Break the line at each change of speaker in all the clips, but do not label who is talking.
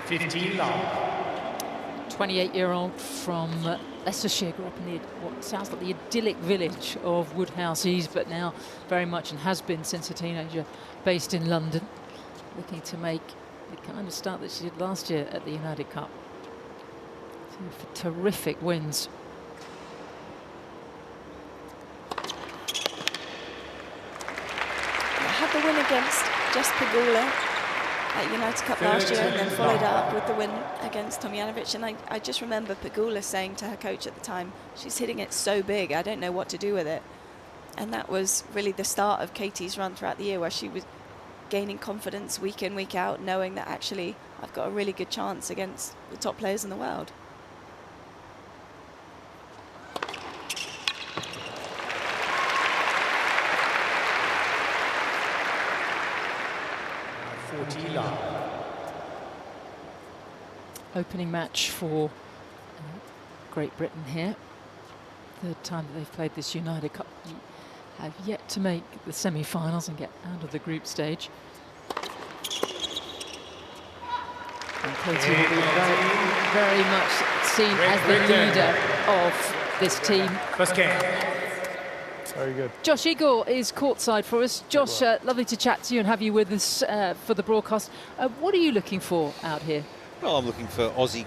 15 love.
28-year-old from Leicestershire, grew up in the, what sounds like the idyllic village of Woodhouse East, but now very much, and has been since a teenager, based in London, looking to make the kind of start that she did last year at the United Cup. Two terrific wins.
Had the win against Jess Pegula at United Cup last year, and then followed up with the win against Tomjanovic. And I just remember Pegula saying to her coach at the time, she's hitting it so big, I don't know what to do with it. And that was really the start of Katie's run throughout the year, where she was gaining confidence week in, week out, knowing that actually I've got a really good chance against the top players in the world.
Opening match for Great Britain here. Third time that they've played this United Cup. Have yet to make the semi-finals and get out of the group stage. And Katie will be very much seen as the leader of this team.
First game.
Very good.
Josh Igor is courtside for us. Josh, lovely to chat to you and have you with us for the broadcast. What are you looking for out here?
Well, I'm looking for Aussie.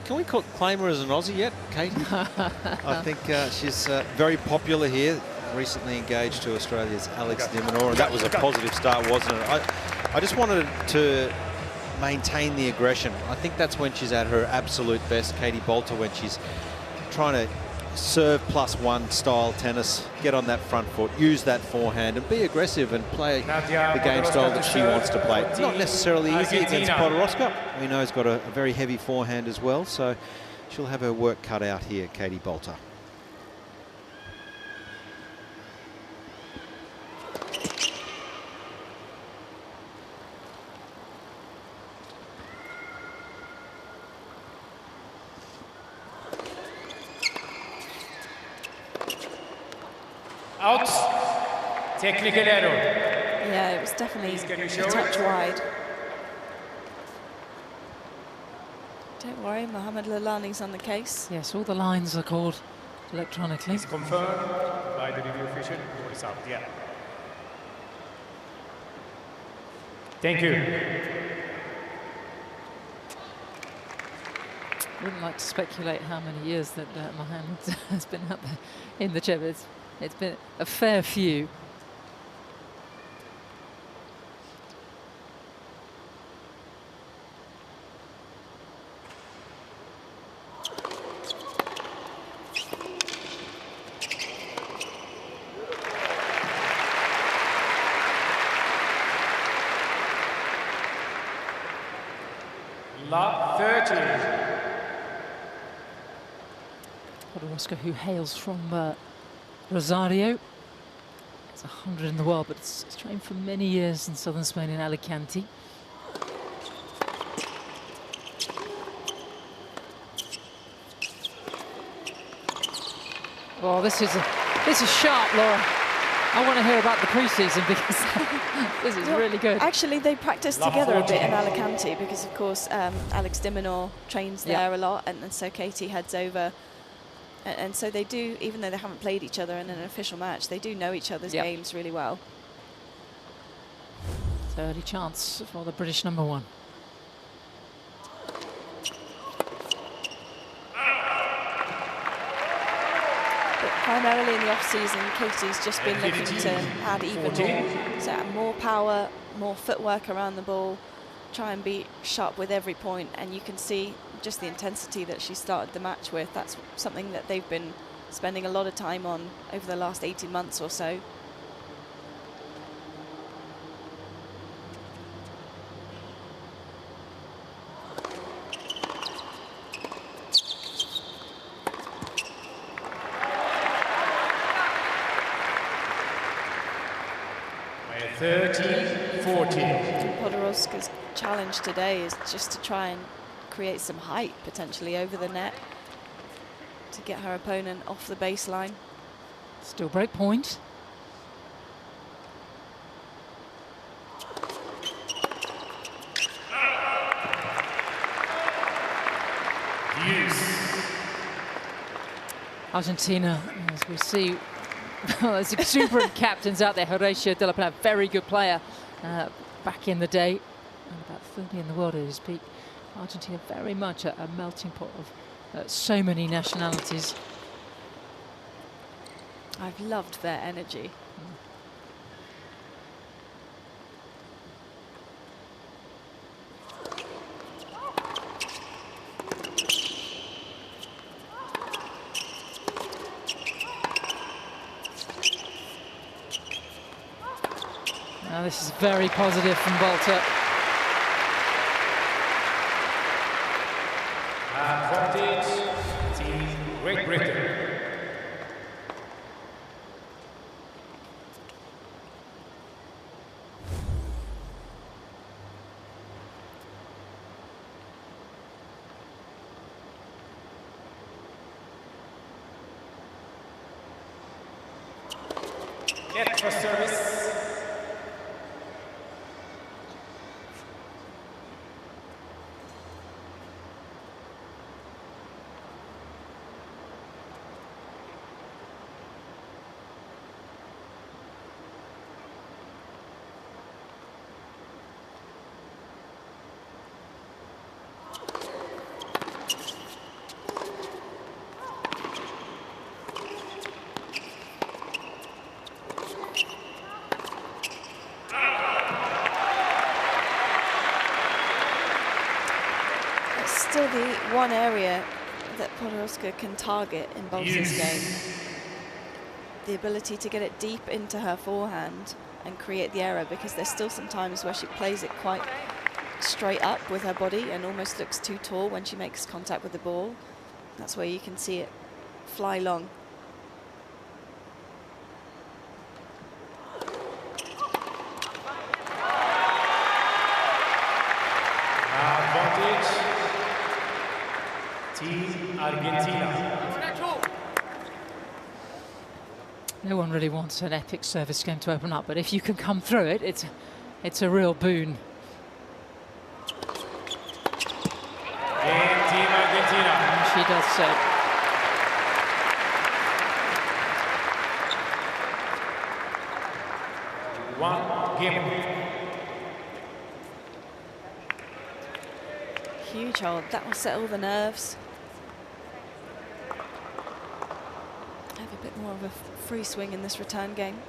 Can we claim her as an Aussie yet, Katie? I think she's very popular here. Recently engaged to Australia's Alex Diminor, and that was a positive start, wasn't it? I just wanted to maintain the aggression. I think that's when she's at her absolute best, Katie Boulter, when she's trying to serve +1 style tennis, get on that front foot, use that forehand and be aggressive and play the game style that she wants to play. It's not necessarily easy against Podoroska. We know she's got a very heavy forehand as well, so she'll have her work cut out here, Katie Boulter.
Out. Technical error.
Yeah, it was definitely a touch wide. Don't worry, Mohamed Lalani's on the case.
Yes, all the lines are called electronically.
It's confirmed by the review official. It's out, yeah. Thank you.
I wouldn't like to speculate how many years that Mohamed has been up there in the chair. It's been a fair few.
La 30.
Podoroska, who hails from Rosario. It's 100 in the world, but it's trained for many years in southern Spain in Alicante. Oh, this is sharp, Laura. I want to hear about the pre-season because this is really good.
Actually, they practiced together a bit in Alicante because, of course, Alex Diminor trains there a lot, and so Katie heads over. And so they do, even though they haven't played each other in an official match, they do know each other's games really well.
30 chance for the British #1.
But primarily in the off-season, Katie's just been looking to add even more. So add more power, more footwork around the ball, try and be sharp with every point, and you can see just the intensity that she started the match with. That's something that they've been spending a lot of time on over the last 18 months or so.
By 30-40.
Podoroska's challenge today is just to try and create some height potentially over the net to get her opponent off the baseline.
Still break point. Argentina, as we see, there's exuberant captains out there. Horacio de la Plata, very good player back in the day, and about 30 in the world at his peak. Argentina very much a melting pot of so many nationalities.
I've loved their energy.
Now this is very positive from Boulter.
Advantage, Team Great Britain. Get for service.
Still the one area that Podoroska can target in Boulter's game. The ability to get it deep into her forehand and create the error, because there's still some times where she plays it quite straight up with her body and almost looks too tall when she makes contact with the ball. That's where you can see it fly long.
Advantage, Team Argentina.
No one really wants an epic service game to open up, but if you can come through it, it's a real boon.
Game Team Argentina.
And she does so.
One game.
Huge hold. That will settle the nerves. Have a bit more of a free swing in this return game.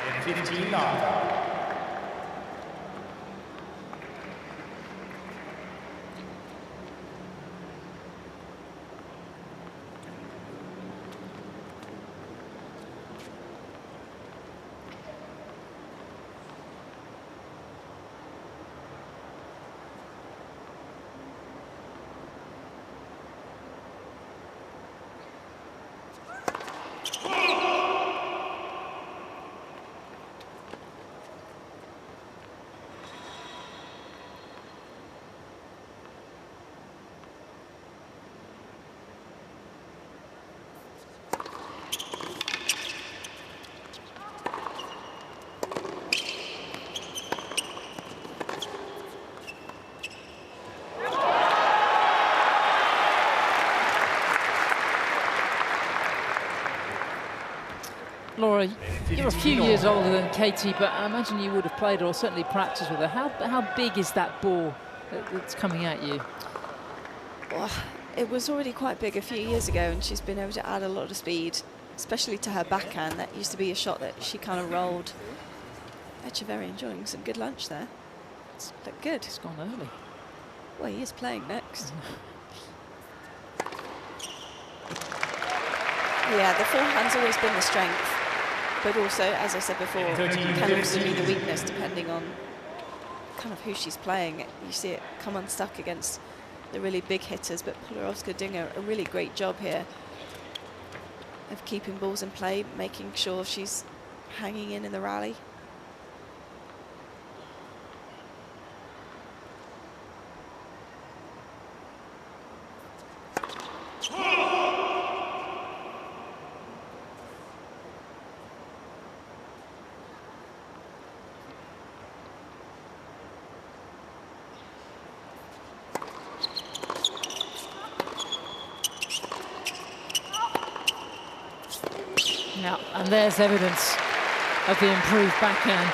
And 15 love.
Laura, you're a few years older than Katie, but I imagine you would have played or certainly practiced with her. How big is that ball that's coming at you?
Well, it was already quite big a few years ago, and she's been able to add a lot of speed, especially to her backhand. That used to be a shot that she kind of rolled. Echeverry enjoying some good lunch there. It's looked good.
It's gone early.
Well, he is playing next. Yeah, the forehand's always been the strength, but also, as I said before, can also be the weakness depending on kind of who she's playing. You see it come unstuck against the really big hitters, but Podoroska doing a really great job here of keeping balls in play, making sure she's hanging in the rally.
Now, and there's evidence of the improved backhand.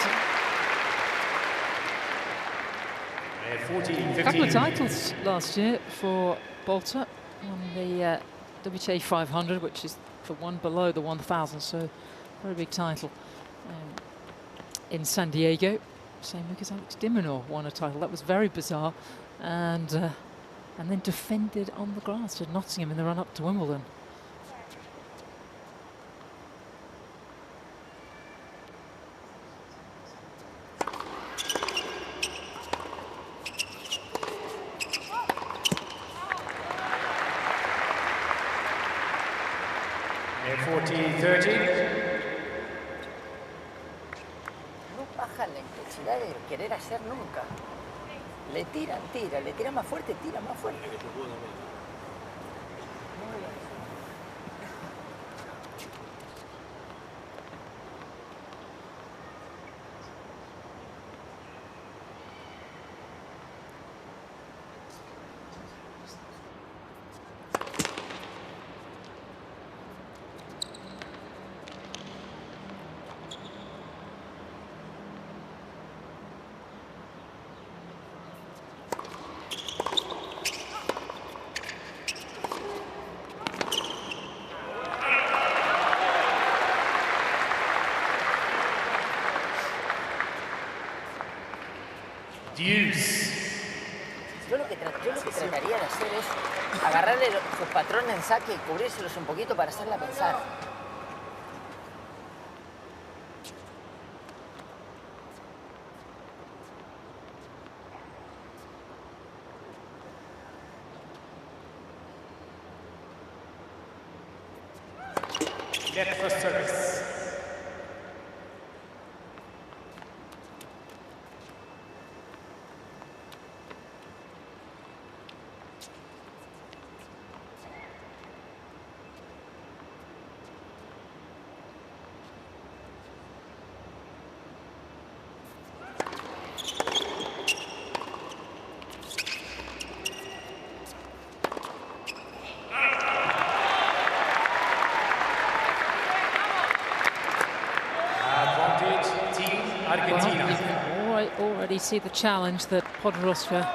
A couple of titles last year for Boulter on the WTA 500, which is the one below the 1,000, so very big title in San Diego. Same week as Alex de Minaur won a title. That was very bizarre, and then defended on the grass at Nottingham in the run-up to Wimbledon.
No baja la intensidad de querer hacer nunca. Le tiran, tira, le tira más fuerte, tira más fuerte. Yo lo que trataría de hacer es agarrarle sus patrones en saque y cubrírselos un poquito para hacerla pensar.
Net for service.
Well, you can already see the challenge that Podoroska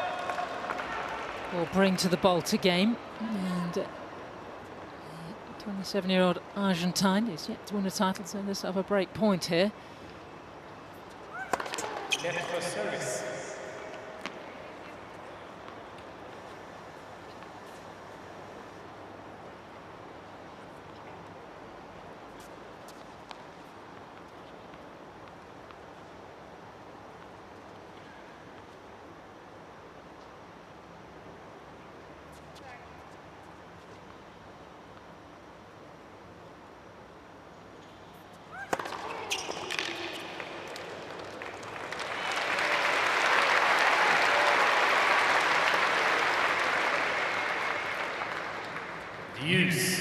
will bring to the Boulter game. And the 27-year-old Argentine is yet to win a title, so there's a break point here.
Net for service. Use.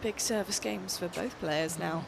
Big service games for both players now.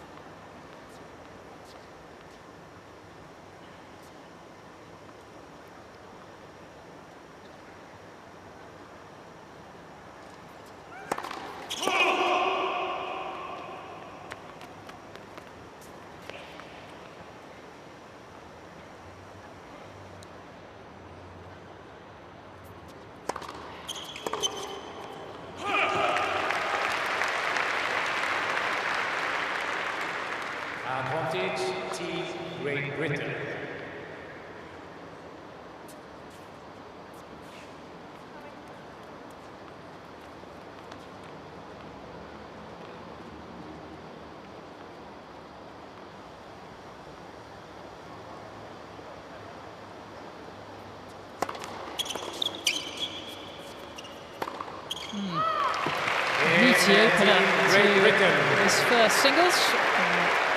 was the opener
Great
to
Britain.
his first singles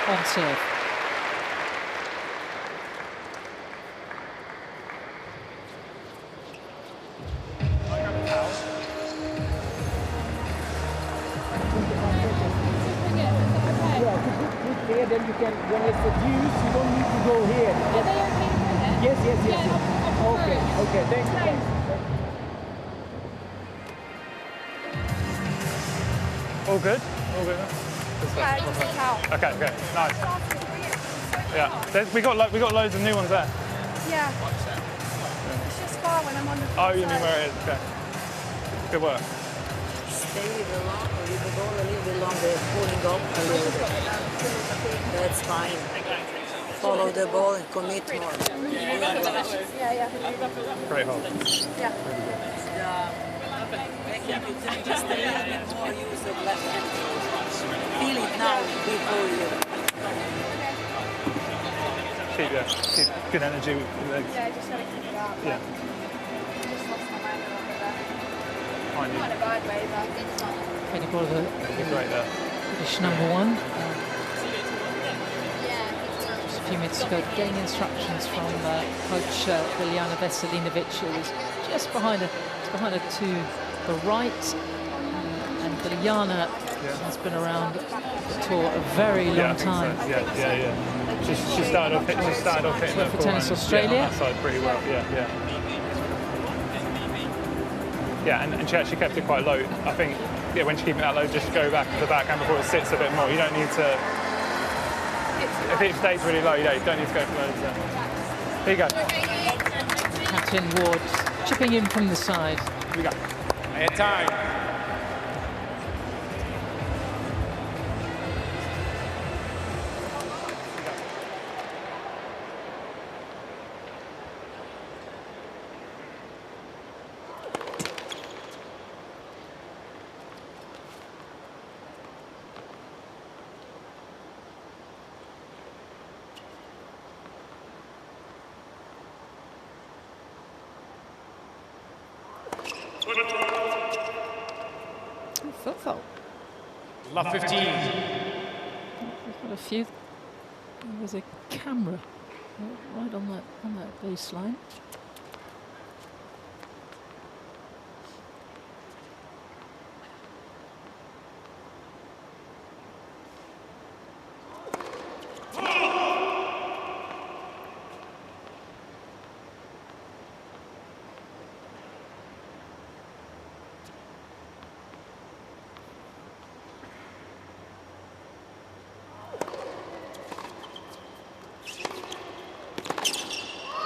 on serve.
Here, then you can, when it's the juice, you don't need to go here.
Are they okay to put it?
Yes, yes, yes.
Yeah, I'll
Okay,
throw it.
okay, thank you.
Thanks.
All good? All good? Good stuff. Okay, okay, nice. Yeah, we got loads of new ones there.
Yeah. It's just far when I'm on the
Oh, you mean where it is? Okay. Good work.
Stay with the long, with the ball a little bit longer, pulling up a little bit. That's fine. Follow the ball and commit more.
Yeah, yeah.
Great hold.
Yeah.
Just a little bit more use of left hand. Feel it now before you.
Keep good energy with your legs.
Yeah, I just gotta keep it up.
Yeah.
Just lost my mind a little bit there.
Fine,
Not in a bad way, but
Katie Boulter,
you're great there.
British #1. Just a few minutes ago, getting instructions from coach Biljana Veselinovic, who was just behind her to the right. And Biljana has been around the tour a very long time.
So. Yeah. She started off hitting the
for Tennis Australia.
on that side pretty well. Yeah, and she actually kept it quite low. I think, when she's keeping that low, just go back to the backhand before it sits a bit more. You don't need to. If it stays really low, you don't need to go for loads. Here you go.
Captain Ward chipping in from the side.
Here we go.
Ahead time.
Foot fault.
Love 15.
We've got a few. There's a camera right on that baseline.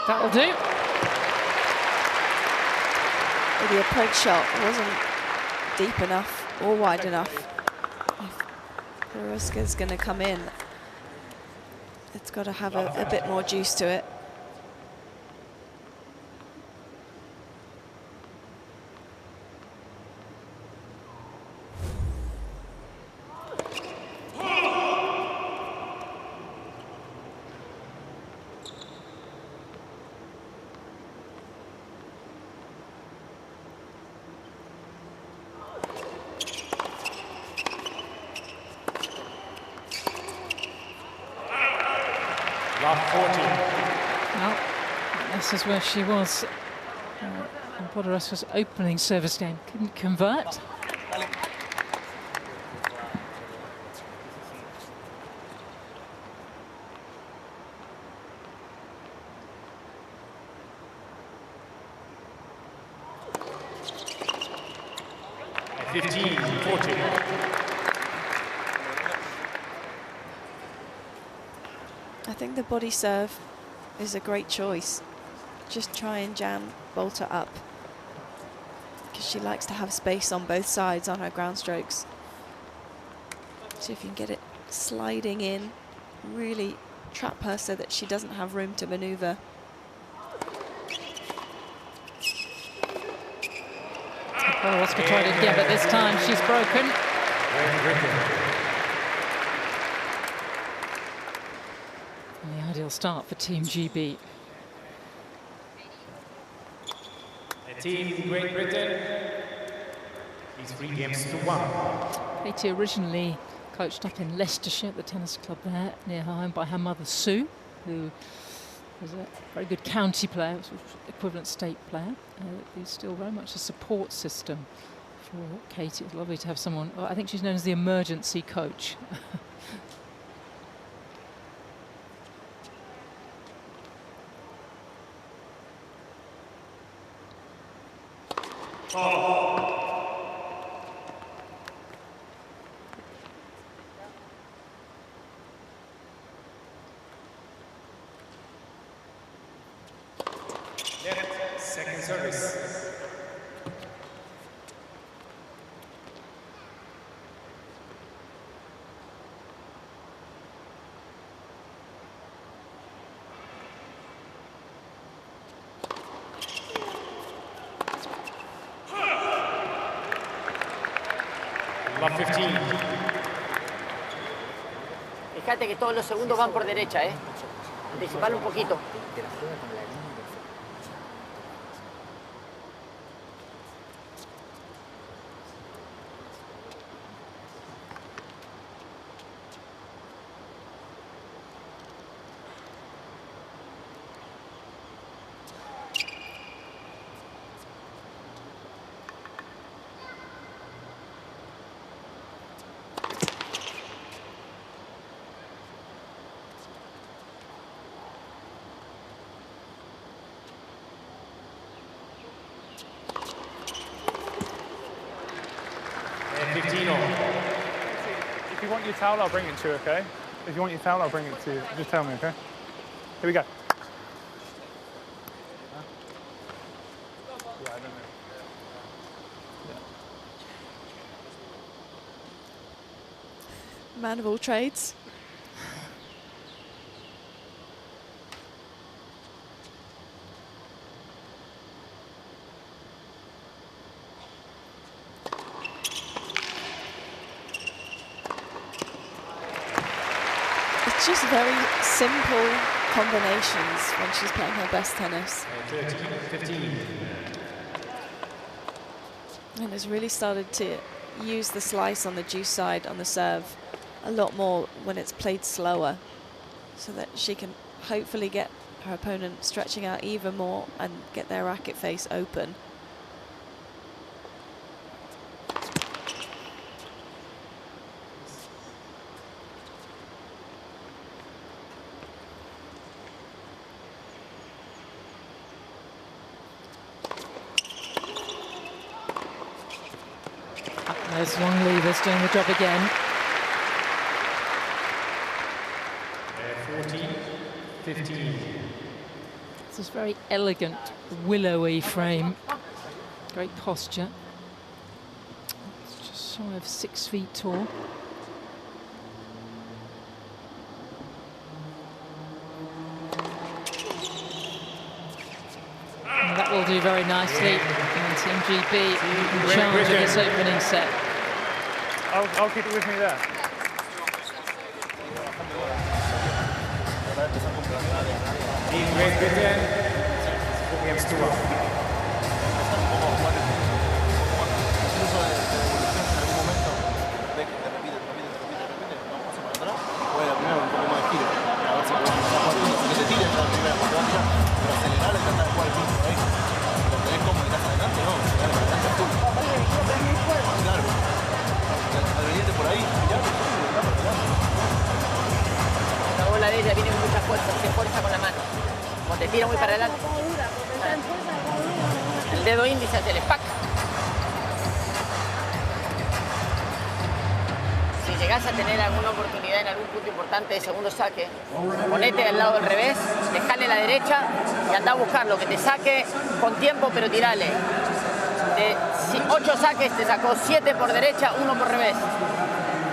That'll do.
Well, the approach shot wasn't deep enough or wide enough. If Podoroska's going to come in, it's got to have a bit more juice to it.
Love 40.
Well, this is where she was in Podoroska's opening service game. Couldn't convert.
At 15, 40.
I think the body serve is a great choice. Just try and jam Boulter up, because she likes to have space on both sides on her ground strokes. So if you can get it sliding in, really trap her so that she doesn't have room to maneuver.
Podoroska tried it again, but this time she's broken. And the ideal start for Team GB.
Team Great Britain. He's 3 games to 1.
Katie originally coached up in Leicestershire at the tennis club there near her home by her mother Sue, who was a very good county player, equivalent state player. Who's still very much a support system for Katie. It's lovely to have someone, I think she's known as the emergency coach.
Second service. Love 15.
Fíjate que todos los segundos van por derecha, ¿eh? Anticipalo un poquito.
If you want your towel, I'll bring it to you, okay? If you want your towel, I'll bring it to you. Just tell me, okay? Here we go.
Man of all trades. It's just very simple combinations when she's playing her best tennis.
15.
And has really started to use the slice on the juice side on the serve a lot more when it's played slower, so that she can hopefully get her opponent stretching out even more and get their racket face open.
There's long levers doing the job again.
14, 15.
It's this very elegant, willowy frame. Great posture. It's just shy of 6 feet tall. And that will do very nicely. And Team GB in charge of this opening set.
I'll keep it with me there.
Team Great Britain, 4 games to 1.
La bola de ella viene con mucha fuerza, se fuerza con la mano. Como te tira muy para adelante. El dedo índice hace el pack. Si llegas a tener alguna oportunidad en algún punto importante de segundo saque, ponete al lado del revés, dejale la derecha y anda a buscarlo, que te saque con tiempo, pero tirale. De 8 saques te sacó 7 por derecha, 1 por revés.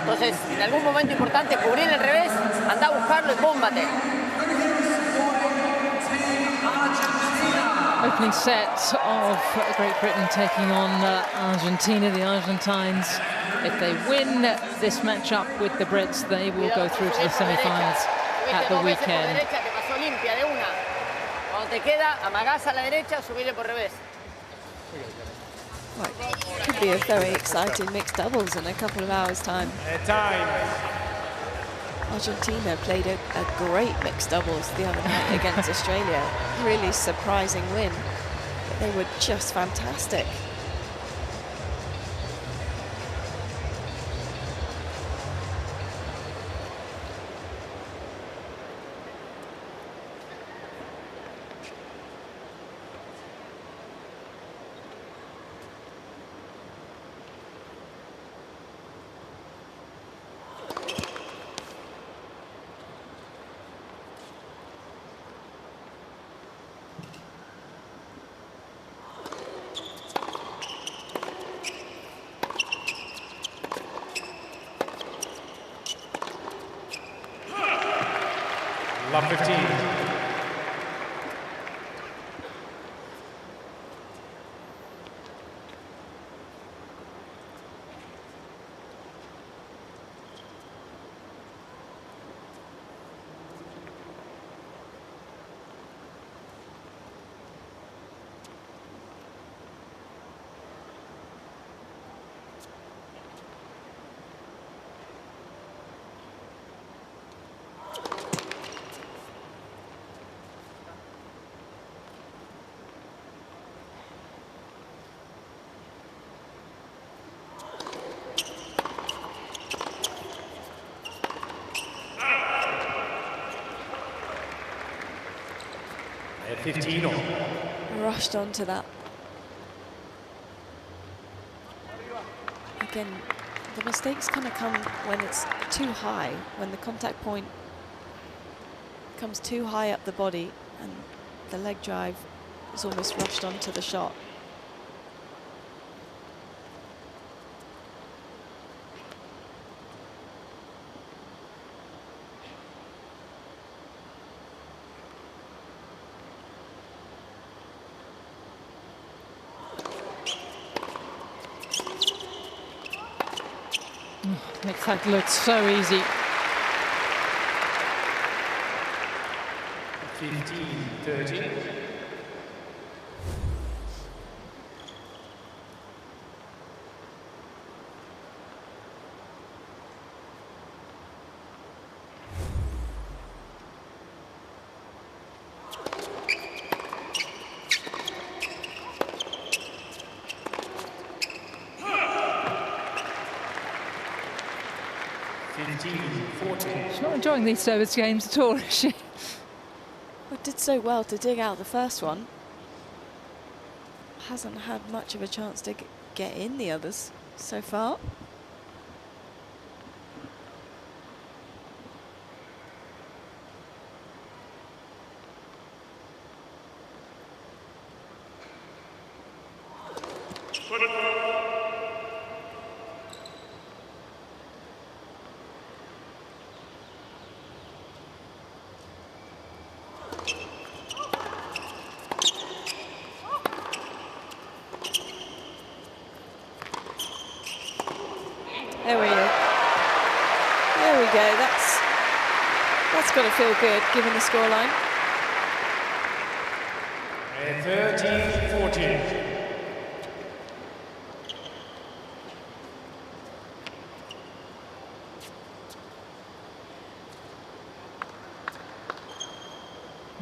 Entonces, en algún momento importante, cubrir el revés, anda a buscarlo y bómbate.
Opening set of Great Britain taking on Argentina. The Argentines, if they win this matchup with the Brits, they will go through to the semi-finals at the weekend.
Cuando te queda, amagás a la derecha, subile por revés.
Right. Could be a very exciting mixed doubles in a couple of hours' time.
Time.
Argentina played a great mixed doubles the other night against Australia. Really surprising win. But they were just fantastic.
Love 15. At 15 all.
Rushed onto that. Again, the mistakes kind of come when it's too high, when the contact point comes too high up the body and the leg drive is almost rushed onto the shot.
Makes that look so easy.
15-13.
She's not enjoying these service games at all, is she?
Well, did so well to dig out the first one. Hasn't had much of a chance to get in the others so far. There we go. That's got to feel good, given the scoreline.
13-14.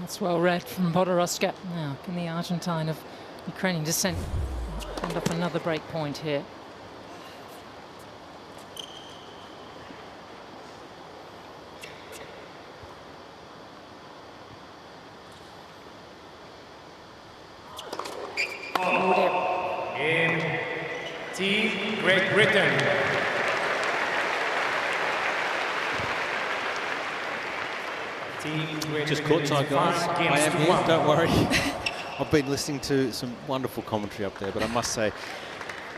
That's well read from Podoroska. Now, can the Argentine of Ukrainian descent end up another break point here?
In Team Great Britain.
Just courtside, guys. I am here, don't worry. I've been listening to some wonderful commentary up there, but I must say,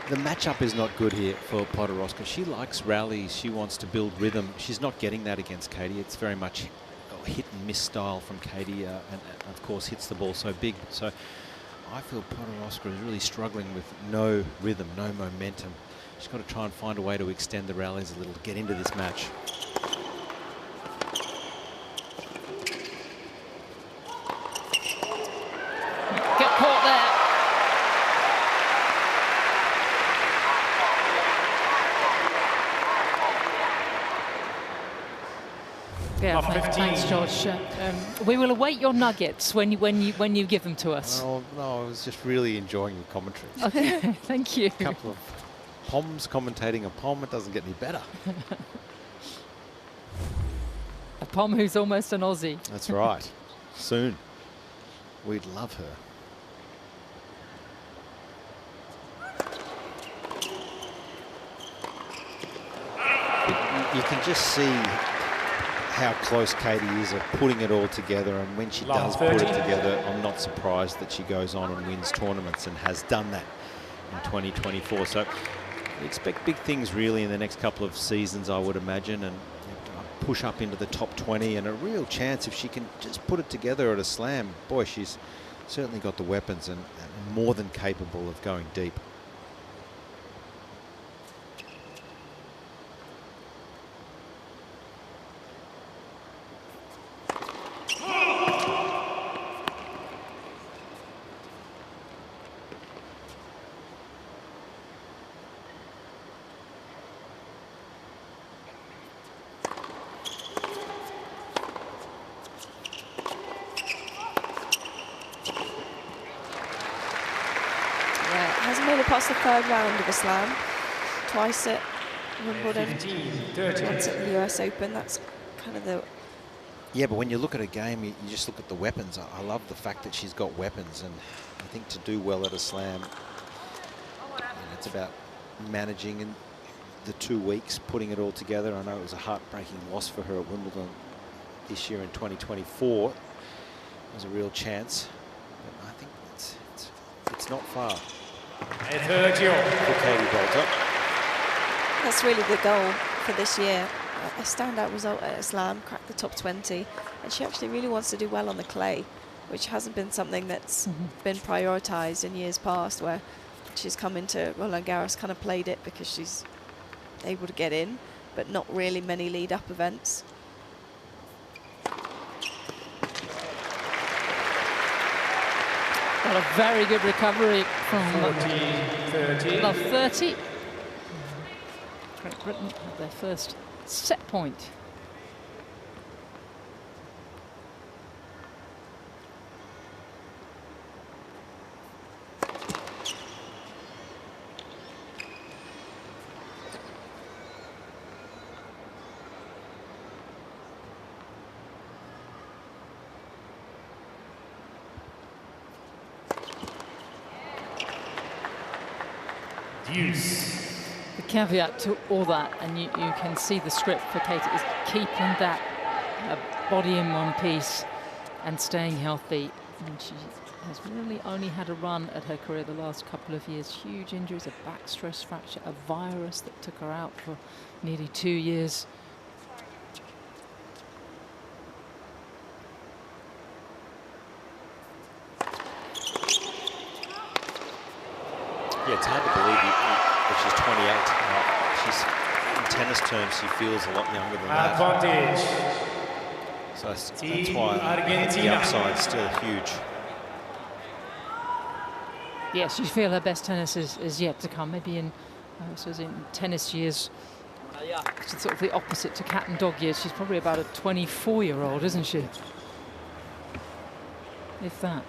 the matchup is not good here for Podoroska. She likes rallies. She wants to build rhythm. She's not getting that against Katie. It's very much hit and miss style from Katie, and of course hits the ball so big. So I feel Podoroska is really struggling with no rhythm, no momentum. She's got to try and find a way to extend the rallies a little to get into this match.
of 15.
Thanks, Josh. We will await your nuggets when you give them to us.
Oh, no, I was just really enjoying your commentary.
Okay, thank you.
A couple of Poms commentating a Pom, it doesn't get any better.
A Pom who's almost an Aussie.
That's right. Soon. We'd love her. You can just see how close Katie is of putting it all together, and when she does put it together, I'm not surprised that she goes on and wins tournaments and has done that in 2024. So we expect big things really in the next couple of seasons, I would imagine, and push up into the top 20, and a real chance if she can just put it together at a slam. Boy, she's certainly got the weapons and more than capable of going deep.
Past the third round of a slam, twice at Wimbledon,
15-30.
once at the US Open. That's kind of the...
Yeah, but when you look at a game, you just look at the weapons. I love the fact that she's got weapons, and I think to do well at a slam, it's about managing in the 2 weeks, putting it all together. I know it was a heartbreaking loss for her at Wimbledon this year in 2024. It was a real chance, but I think it's not far.
For Katie
Boulter.
That's really the goal for this year. A standout result at a slam, crack the top 20, and she actually really wants to do well on the clay, which hasn't been something that's been prioritised in years past, where she's come into Roland Garros, kind of played it because she's able to get in, but not really many lead-up events.
Got a very good recovery from
40-30.
love 30. Great Britain had their first set point. The caveat to all that, and you can see the script for Katie, is keeping that body in one piece and staying healthy. And she has really only had a run at her career the last couple of years. Huge injuries, a back stress fracture, a virus that took her out for nearly 2 years.
Yeah, it's hard to believe that she's 28. She's, in tennis terms, she feels a lot younger than that.
Advantage.
So that's why the upside's still huge.
Yes, you feel her best tennis is yet to come. Maybe in, so in tennis years, it's sort of the opposite to cat and dog years. She's probably about a 24-year-old, isn't she? If that.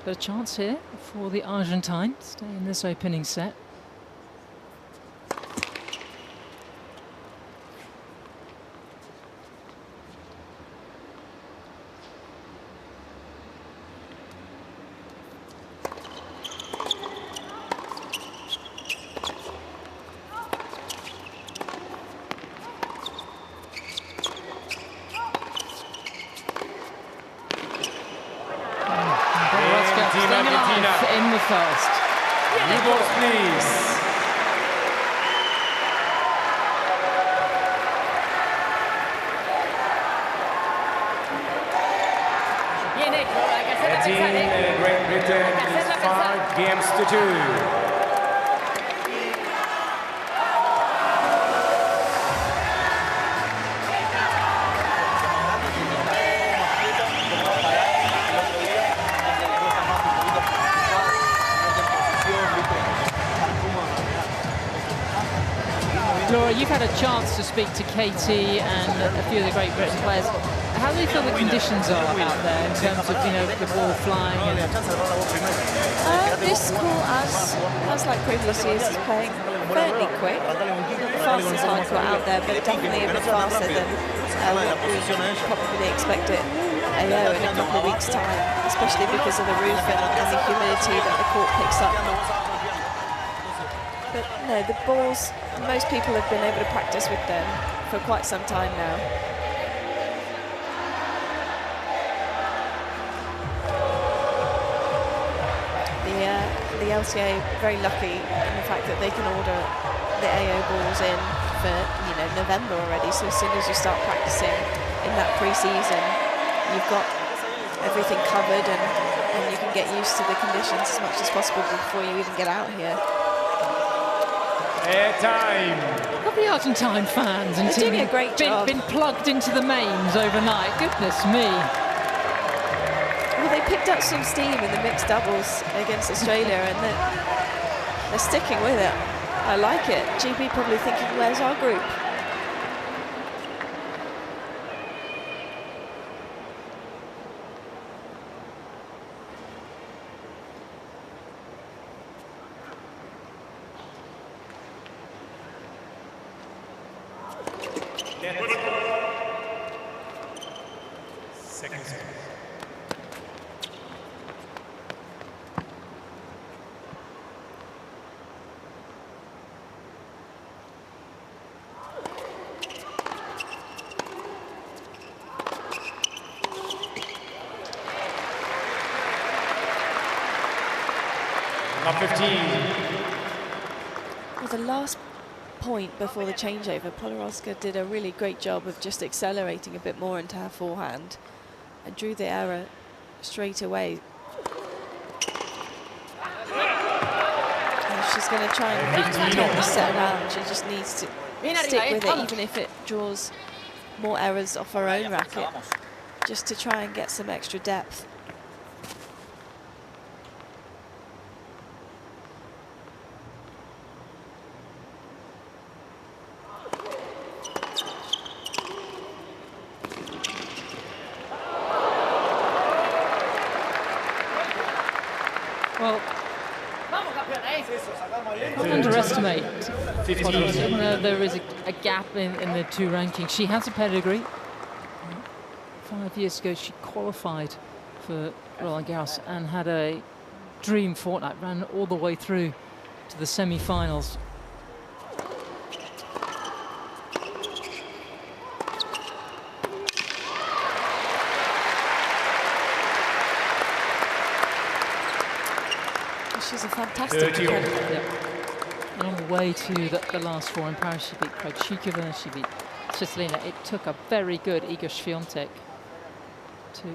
But a chance here for the Argentine to stay in this opening set. In the first.
New balls, please. Great Britain, 5 games to 2.
Laura, you've had a chance to speak to Katie and a few of the Great Britain players. how do you feel the conditions are out there in terms of, you know, the ball flying and...
This court, as like previous years, is playing fairly quick. Not the fastest hard court out there, but definitely a bit faster than what we probably expect it AO in a couple of weeks' time, especially because of the roof and the humidity that the court picks up. But no, the balls, most people have been able to practice with them for quite some time now. The LCA very lucky in the fact that they can order the AO balls in for, you know, November already. So as soon as you start practicing in that pre-season, you've got everything covered and you can get used to the conditions as much as possible before you even get out here.
Airtime.
Of the Argentine fans and
they're doing a great job.
Been plugged into the mains overnight. Goodness me.
Well, they picked up some steam in the mixed doubles against Australia, and they're sticking with it. I like it. GB probably thinking, where's our group?
Seconds. Number 15.
Well, the last point before the changeover, Podoroska did a really great job of just accelerating a bit more into her forehand and drew the error straight away. And she's going to try and turn this set around. She just needs to stick with it, even if it draws more errors off her own racket, just to try and get some extra depth.
Well, don't underestimate Podoroska. There is a gap in the two rankings. She has a pedigree. 5 years ago, she qualified for Roland Garros and had a dream fortnight, ran all the way through to the semi-finals.
She's a fantastic competitor.
Yep. And on the way to the last four in Paris, she beat Krejcikova, she beat Svitolina. It took a very good Iga Swiatek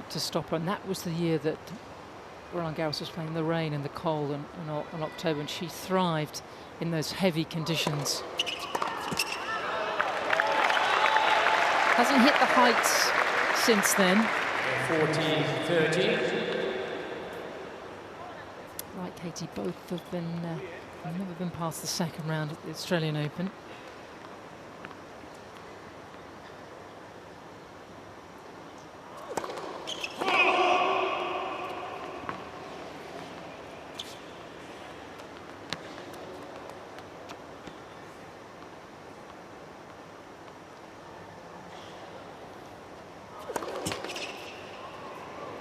to stop her, and that was the year that Roland Garros was playing the rain and the cold in October, and she thrived in those heavy conditions. Hasn't hit the heights since then.
14-30.
Like Katie, both have been never been past the second round at the Australian Open.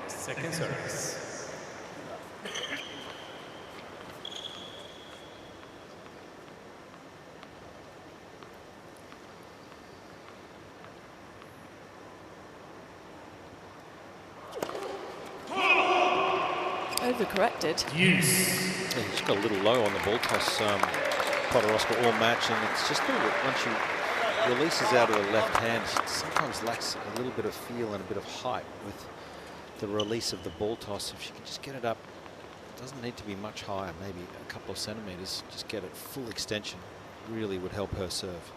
Second service.
Overcorrected.
Use.
Yeah, she's got a little low on the ball toss, Podoroska all match, and it's just once she releases out of her left hand, she sometimes lacks a little bit of feel and a bit of height with the release of the ball toss. If she can just get it up, it doesn't need to be much higher, maybe a couple of centimeters, just get it full extension, really would help her serve.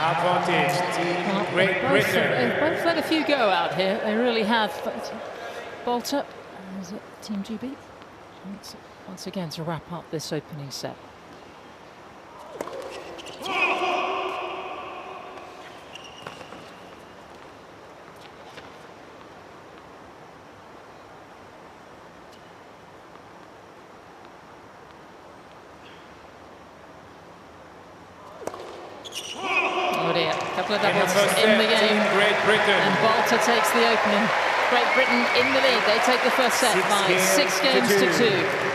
Advantage, Team Great Britain.
They've both let a few go out here, they really have. But Boulter Is it Team GB? Once again to wrap up this opening set. Oh dear, a couple of doubles in the game.
Great Britain.
And Boulter takes the opening. Great Britain in the lead. They take the first set by 6 games to 2.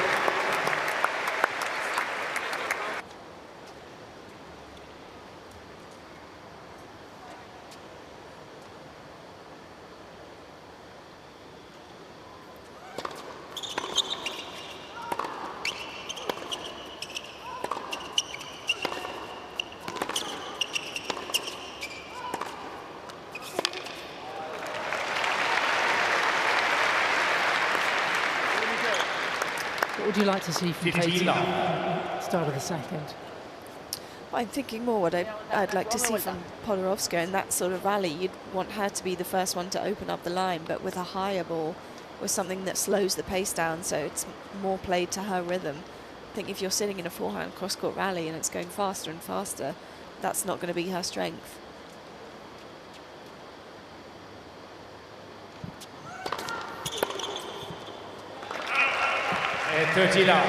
What would you like to see from Katie? Start of the second.
I'm thinking more what I'd like to see from Podoroska in that sort of rally. You'd want her to be the first one to open up the line, but with a higher ball, with something that slows the pace down, so it's more played to her rhythm. I think if you're sitting in a forehand cross-court rally and it's going faster and faster, that's not going to be her strength.
Et 30 là.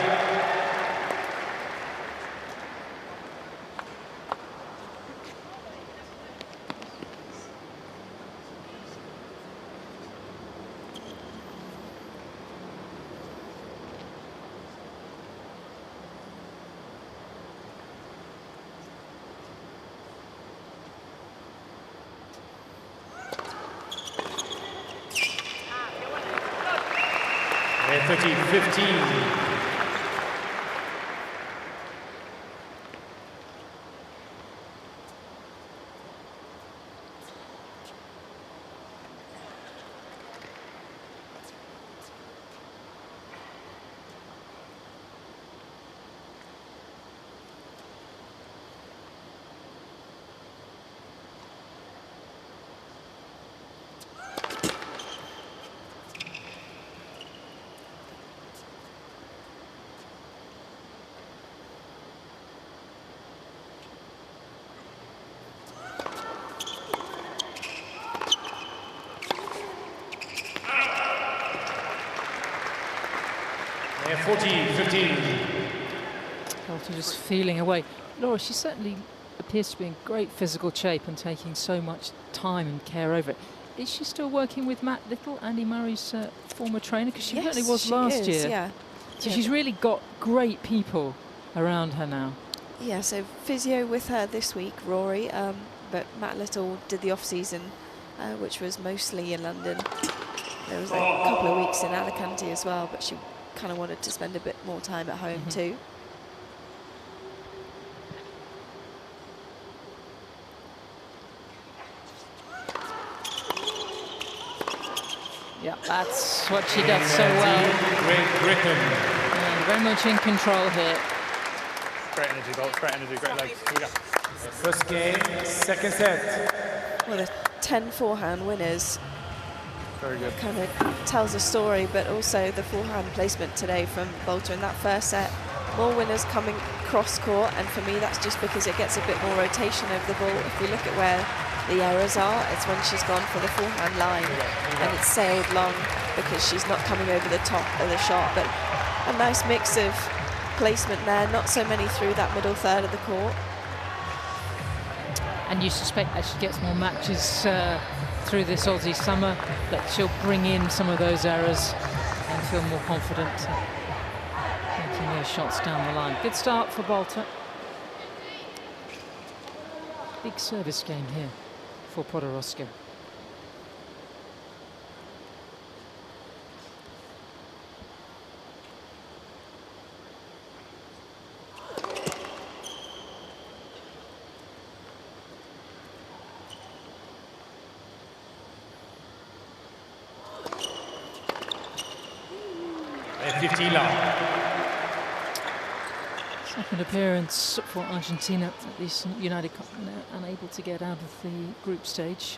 Et 30-15. Et 40-15.
Boulter just feeling away. Laura, she certainly appears to be in great physical shape and taking so much time and care over it. Is she still working with Matt Little, Andy Murray's former trainer? Because she certainly was last year.
Yeah.
So she's really got great people around her now.
Yeah, so physio with her this week, Rory, but Matt Little did the off-season, which was mostly in London. There was a couple of weeks in Alicante as well, but she kind of wanted to spend a bit more time at home too.
Yeah, that's what she does so well.
Great Britain.
And very much in control here.
Great energy, Bolt. Great energy, great legs. Here we go.
First game, second set.
Well, the 10 forehand winners
Very good.
kind of tells a story, but also the forehand placement today from Boulter in that first set. More winners coming cross-court, and for me that's just because it gets a bit more rotation over the ball. If we look at where the errors are, it's when she's gone for the forehand line and it's sailed long because she's not coming over the top of the shot. But a nice mix of placement there, not so many through that middle third of the court.
And you suspect that she gets more matches through this Aussie summer, that she'll bring in some of those errors and feel more confident making those shots down the line. Good start for Boulter. Big service game here for Podoroska.
Et 50 là.
Second appearance for Argentina at this United Cup, unable to get out of the group stage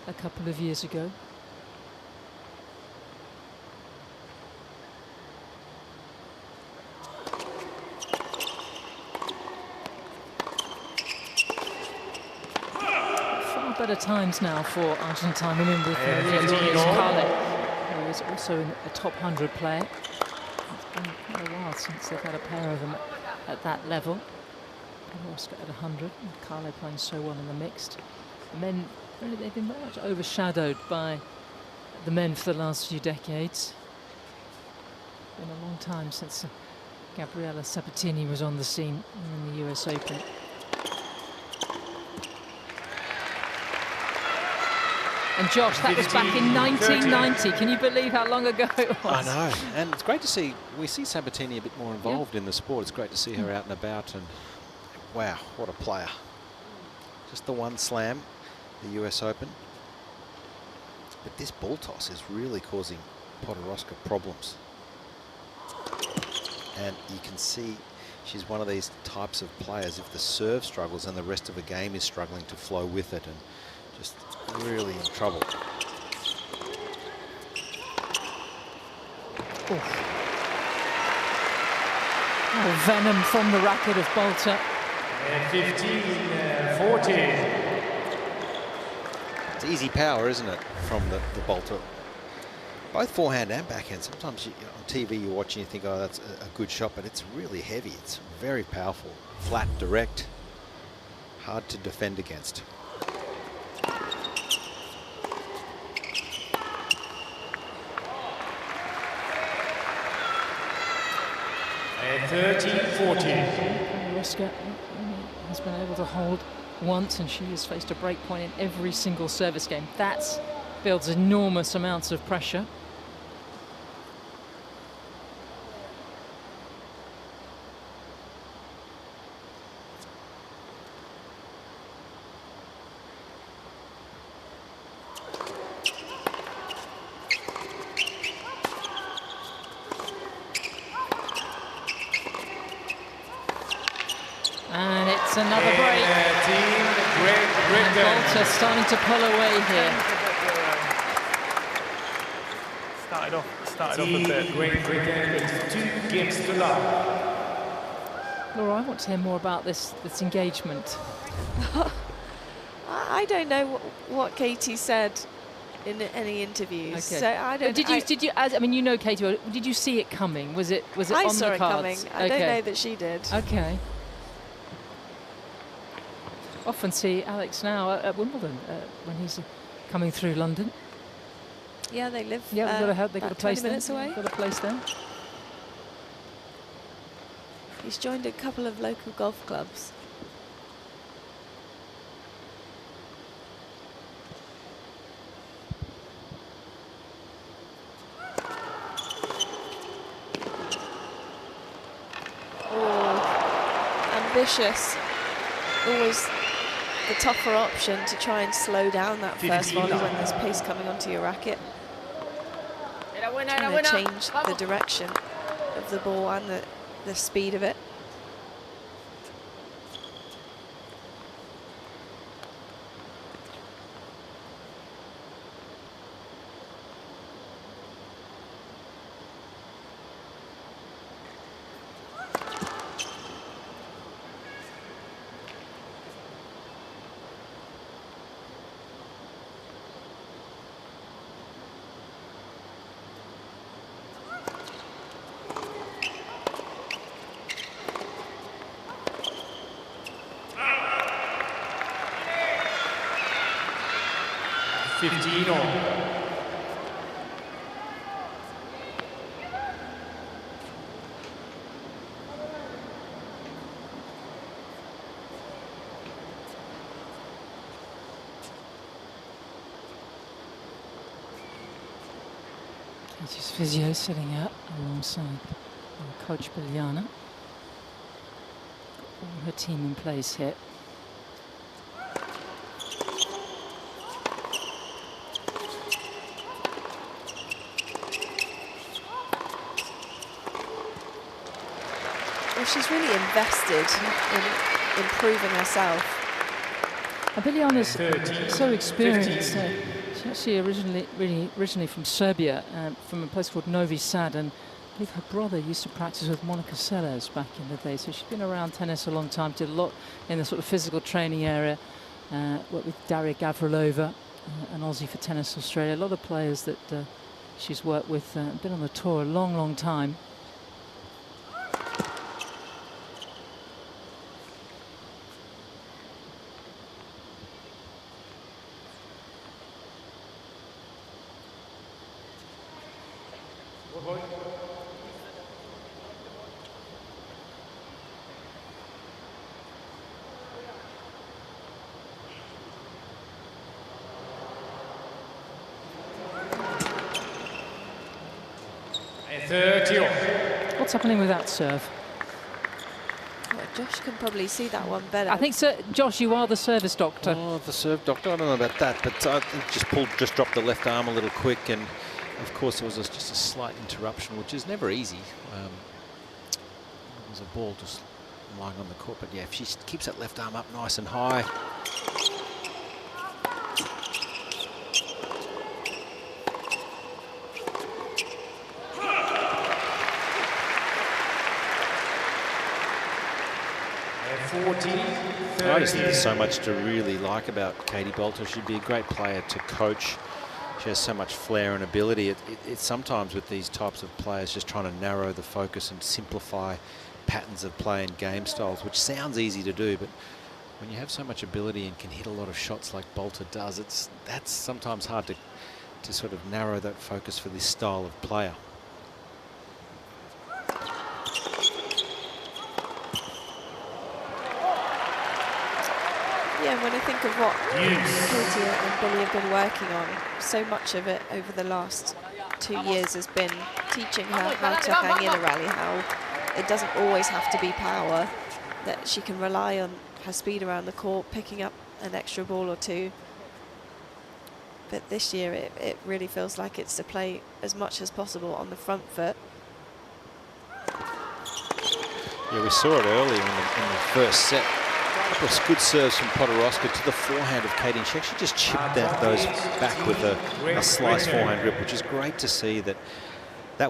a couple of years ago. better times now for Argentine women with Lourdes Carlet, who is also a top 100 player. It's been quite a while since they've had a pair of them at that level. Podoroska at 100, and Carlet playing so well in the mixed. The men, really, they've been very much overshadowed by the men for the last few decades. It's been a long time since Gabriela Sabatini was on the scene in the US Open. And Josh, that was back in 1990. Can you believe how long ago it was?
I know, and it's great to see, we see Sabatini a bit more involved in the sport. It's great to see her out and about, and wow, what a player. Just the one slam, the US Open. But this ball toss is really causing Podoroska problems. And you can see she's one of these types of players, if the serve struggles and the rest of the game is struggling to flow with it, and just really in trouble.
Oh, venom from the racket of Boulter.
15-14.
It's easy power, isn't it, from the Boulter? Both forehand and backhand. Sometimes on TV you watch and you think, oh, that's a good shot, but it's really heavy. It's very powerful, flat, direct, hard to defend against.
And 13-14.
Podoroska has been able to hold once, and she has faced a break point in every single service game. That builds enormous amounts of pressure. And it's another break. And Boulter starting to pull away here.
Started off a bit.
Great Britain with 2 games to love.
Laura, I want to hear more about this engagement.
I don't know what Katie said in any interviews.
Okay.
So I don't.
Did you? I mean, you know, Katie. Did you see it coming? Was it on the cards?
I saw it coming. I don't know that she did.
Okay. Often see Alex now at Wimbledon when he's coming through London.
Yeah, they live.
Yeah, they've got a place
20 minutes
there.
away.
Got a place there.
He's joined a couple of local golf clubs. Oh, ambitious. Always the tougher option to try and slow down that first volley when there's pace coming onto your racket. Trying to change the direction of the ball and the speed of it.
Katie's physio sitting out alongside Coach Biljana. All her team in place here.
Well, she's really invested in improving herself.
And Biljana's so experienced. She's actually originally from Serbia, from a place called Novi Sad, and I believe her brother used to practice with Monica Seles back in the day. So she's been around tennis a long time, did a lot in the sort of physical training area, worked with Daria Gavrilova, an Aussie for Tennis Australia. A lot of players that she's worked with, been on the tour a long, long time. What's happening with that serve?
Well, Josh can probably see that one better.
I think, Josh, you are the service doctor.
Oh, the serve doctor. I don't know about that, but I just dropped the left arm a little quick, and of course there was just a slight interruption, which is never easy. There's a ball just lying on the court, but yeah, if she keeps that left arm up nice and high. I just think there's so much to really like about Katie Boulter. She'd be a great player to coach. She has so much flair and ability. It's sometimes with these types of players just trying to narrow the focus and simplify patterns of play and game styles, which sounds easy to do, but when you have so much ability and can hit a lot of shots like Boulter does, that's sometimes hard to sort of narrow that focus for this style of player.
Yeah, when I think of what Katie and Billy have been working on, so much of it over the last 2 years has been teaching her how to hang in a rally, how it doesn't always have to be power, that she can rely on her speed around the court, picking up an extra ball or two. But this year it really feels like it's to play as much as possible on the front foot.
Yeah, we saw it earlier in the first set. Good serves from Podoroska to the forehand of Katie, and she actually just chipped those back with a slice forehand grip, which is great to see. That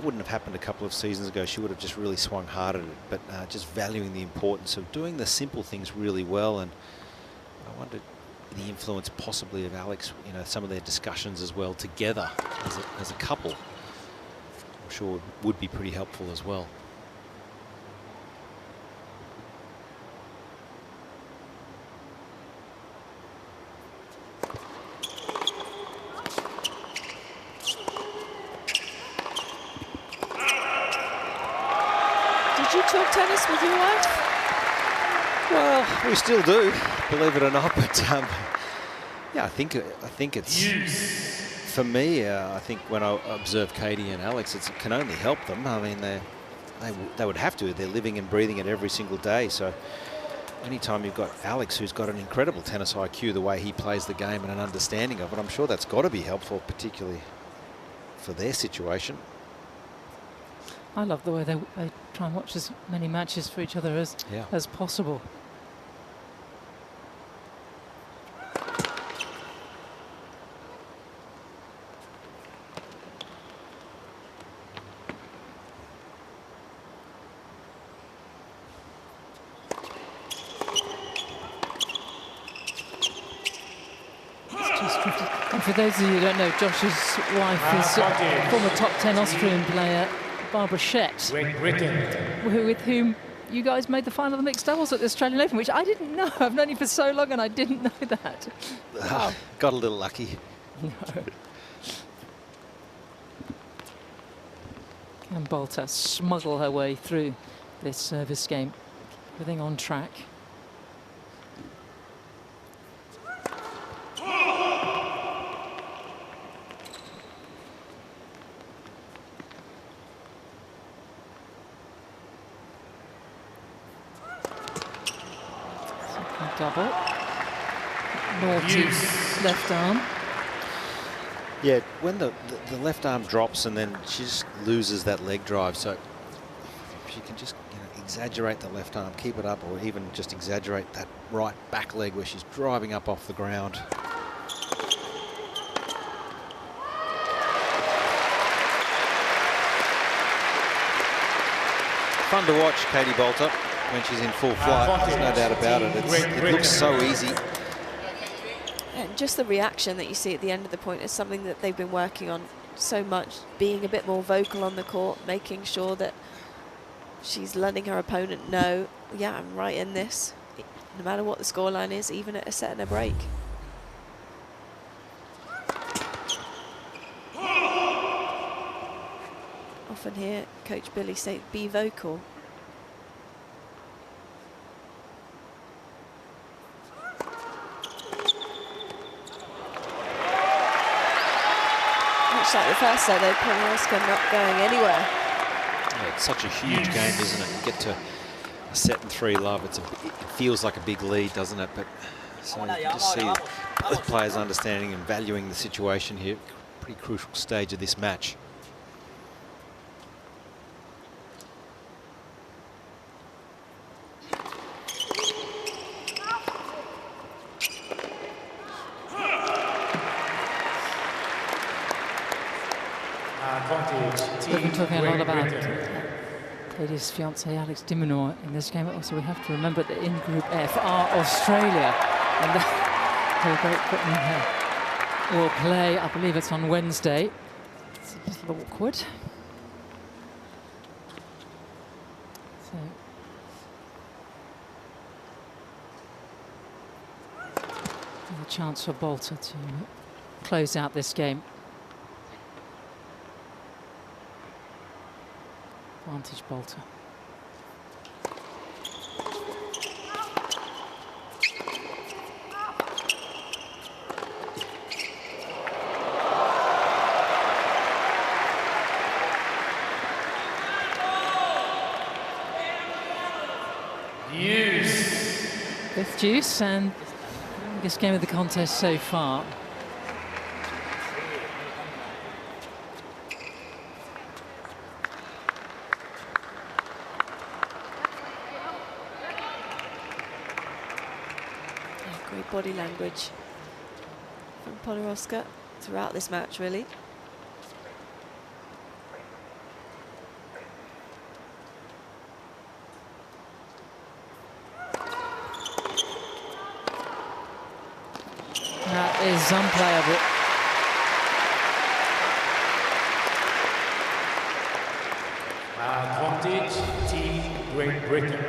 wouldn't have happened a couple of seasons ago. She would have just really swung hard at it, but just valuing the importance of doing the simple things really well. And I wondered the influence possibly of Alex, some of their discussions as well together as a couple. I'm sure would be pretty helpful as well.
Did you talk tennis with your wife?
Well, we still do, believe it or not. But yeah, I think it's for me. I think when I observe Katie and Alex, it can only help them. I mean, they would have to. They're living and breathing it every single day. So anytime you've got Alex, who's got an incredible tennis IQ, the way he plays the game and an understanding of it, I'm sure that's got to be helpful, particularly for their situation.
I love the way they try and watch as many matches for each other as possible. And for those of you who don't know, Josh's wife is former top 10 Austrian player Barbara Schett, with whom you guys made the final of the mixed doubles at the Australian Open, which I didn't know. I've known you for so long and I didn't know that. Wow.
Got a little lucky.
No. Can Boulter smuggle her way through this service game? Everything on track. Double. Naughty left arm.
Yeah, when the left arm drops and then she just loses that leg drive, so she can just exaggerate the left arm, keep it up, or even just exaggerate that right back leg where she's driving up off the ground. Fun to watch, Katie Boulter, when she's in full flight. There's no doubt about it. It looks so easy.
And just the reaction that you see at the end of the point is something that they've been working on so much, being a bit more vocal on the court, making sure that she's letting her opponent know, yeah, I'm right in this, no matter what the scoreline is, even at a set and a break. Often hear Coach Billy say, be vocal. Much like the first set, though, Podoroska not going anywhere.
Yeah, it's such a huge game, isn't it? You get to a set and 3 love. It feels like a big lead, doesn't it? But so you can just see both players understanding and valuing the situation here. Pretty crucial stage of this match.
We've been talking a lot about Katie's fiancé Alex de Minaur in this game. Also, we have to remember that in Group F are Australia, and Great Britain will play. I believe it's on Wednesday. It's a little awkward. So. A chance for Boulter to close out this game. Advantage Boulter. Fifth deuce and biggest game of the contest so far.
Great body language from Podoroska throughout this match, really.
That is unplayable.
Advantage Team Great Britain.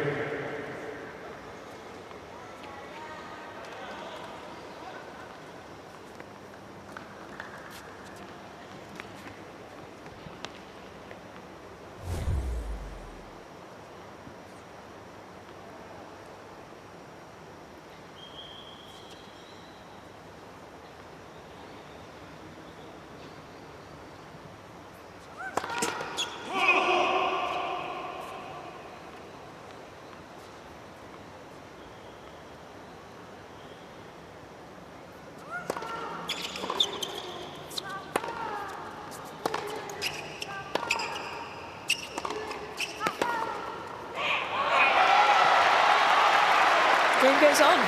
Game goes on.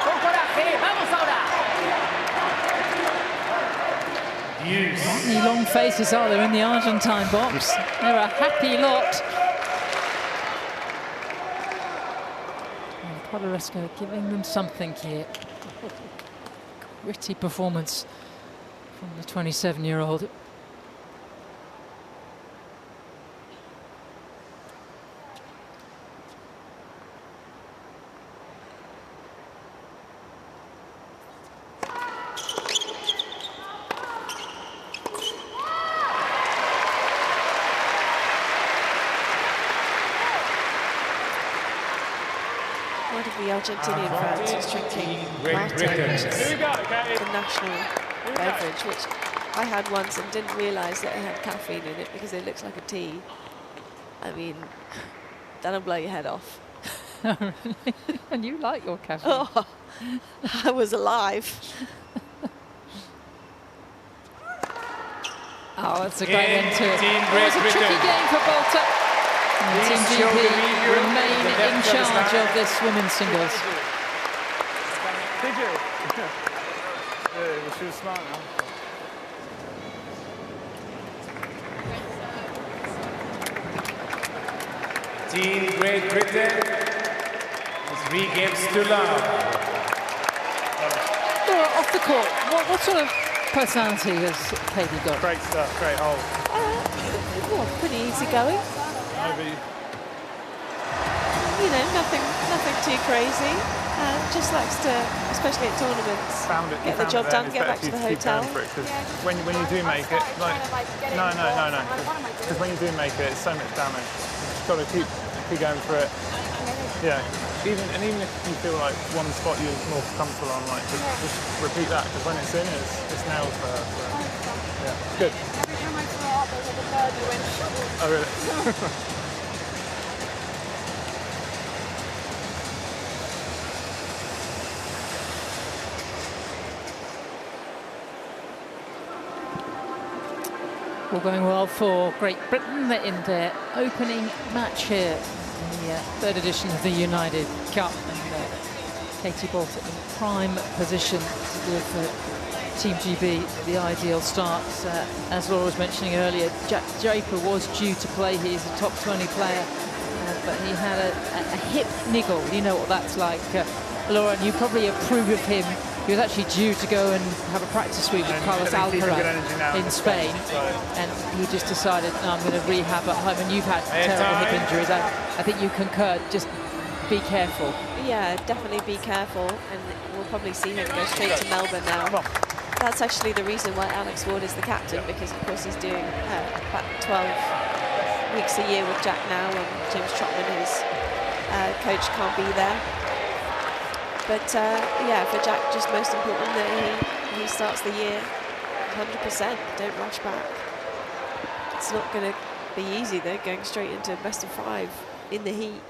Con coraje, vamos ahora.
Not many long faces are there in the Argentine box. They're a happy lot. And Podoroska giving them something here. Gritty performance from the 27-year-old.
One of the Argentinian fans was drinking mate, which is the national beverage, which I had once and didn't realise that it had caffeine in it because it looks like a tea. I mean, that'll blow your head off.
Really? And you like your caffeine?
Oh, I was alive.
Oh, that's a great end to it.
Team
It
Great
was a tricky
Britain.
game for Boulter. And Team
Please show the
GP
video
remain
the
in
depth of the
charge
stand.
of this women's singles.
Did you? Yeah, she was smart now.
Team Great Britain is 3 games to love.
Laura, off the court, what sort of personality has Katie got?
Great stuff, great hole.
Well, pretty easy going.
Maybe.
You know, nothing too crazy. Just likes to, especially at tournaments, get the job done, get back to the hotel.
Because when you do make it, like, no. Because when you do make it, it's so much damage. You've got to keep going for it. Yeah. Even if you feel like one spot you're more comfortable on, like just repeat that, because when it's in, it's nails for her. So, yeah, good.
Every time I throw up, there's like a bird who went shovel.
Oh really?
All going well for Great Britain in their opening match here in the third edition of the United Cup. And Katie Boulter in prime position to give Team GB the ideal start. As Laura was mentioning earlier, Jack Draper was due to play. He's a top 20 player, but he had a hip niggle. You know what that's like, Laura, and you probably approve of him. He was actually due to go and have a practice sweep with Carlos Alcaraz in Spain, and he just decided, no, I'm going to rehab at home. And you've had terrible hip injuries. I think you concur, just be careful.
Yeah, definitely be careful, and we'll probably see him go straight to Melbourne now. That's actually the reason why Alex Ward is the captain, because of course he's doing about 12 weeks a year with Jack now, and James Trotman, his coach, can't be there. But yeah, for Jack, just most important that he starts the year 100%. Don't rush back. It's not going to be easy though, going straight into best of 5 in the heat.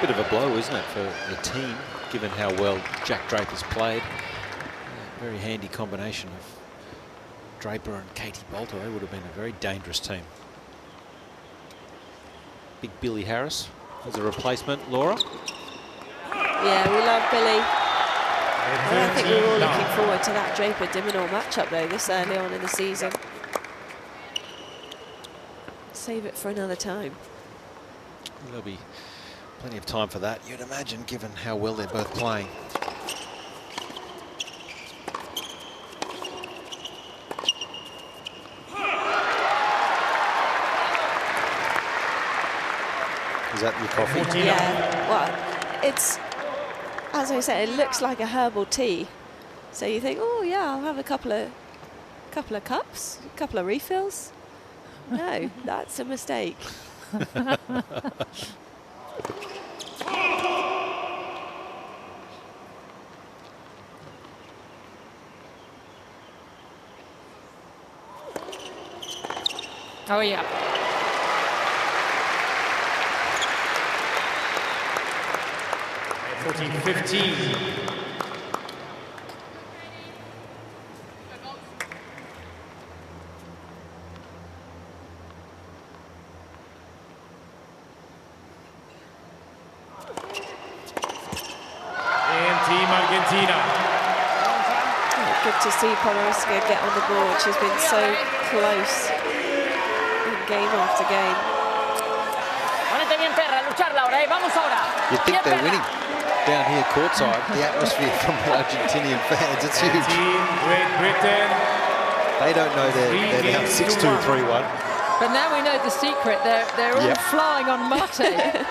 Bit of a blow, isn't it, for the team, given how well Jack Draper's played. Very handy combination of Draper and Katie Boulter. They would have been a very dangerous team. Big Billy Harris as a replacement. Laura?
Yeah, we love Billy. And I think we're all looking forward to that Draper-Diminor matchup though, this early on in the season. Save it for another time.
There'll be plenty of time for that, you'd imagine, given how well they're both playing. Is that your coffee?
Yeah, well, it's, as I said, it looks like a herbal tea. So you think, oh yeah, I'll have a couple of cups, a couple of refills. No, that's a mistake.
Oh yeah.
At 14-15. Team Argentina.
Good to see Podoroska get on the board. She's been so close in game after game.
You'd think they're winning down here courtside. The atmosphere from the Argentinian fans, it's huge.
Team Great Britain.
They don't know they're down 6-2, 3-1.
But now we know the secret. They're all flying on Mate.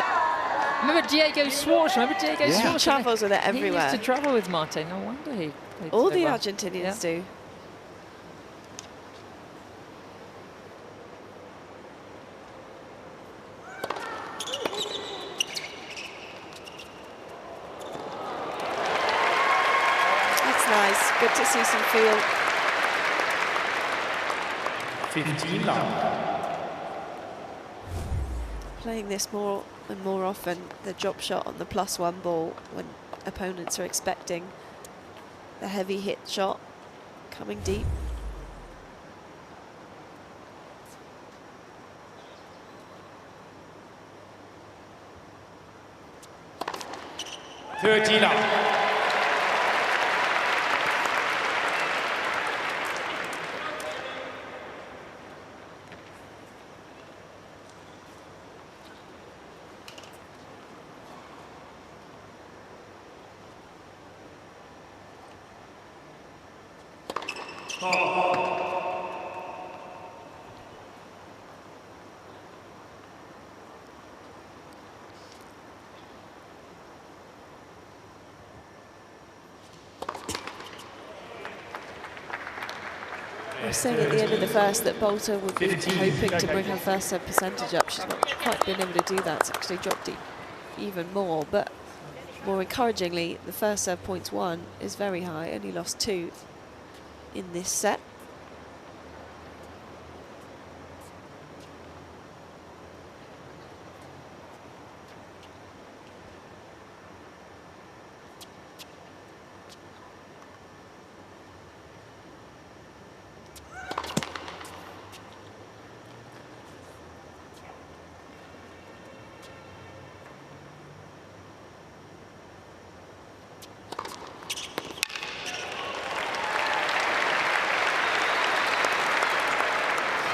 Remember Diego Schwartz?
He travels with it everywhere.
He used to travel with Mate. No wonder he played
all
so
the
well.
Argentinians do. That's nice. Good to see some feel.
15 love.
Playing this more and more often, the drop shot on the +1 ball when opponents are expecting the heavy hit shot coming deep.
30 love.
I was saying at the end of the first that Boulter would be hoping to bring her first serve percentage up. She's not quite been able to do that. It's actually dropped even more. But more encouragingly, the first serve points won is very high. Only lost 2 in this set.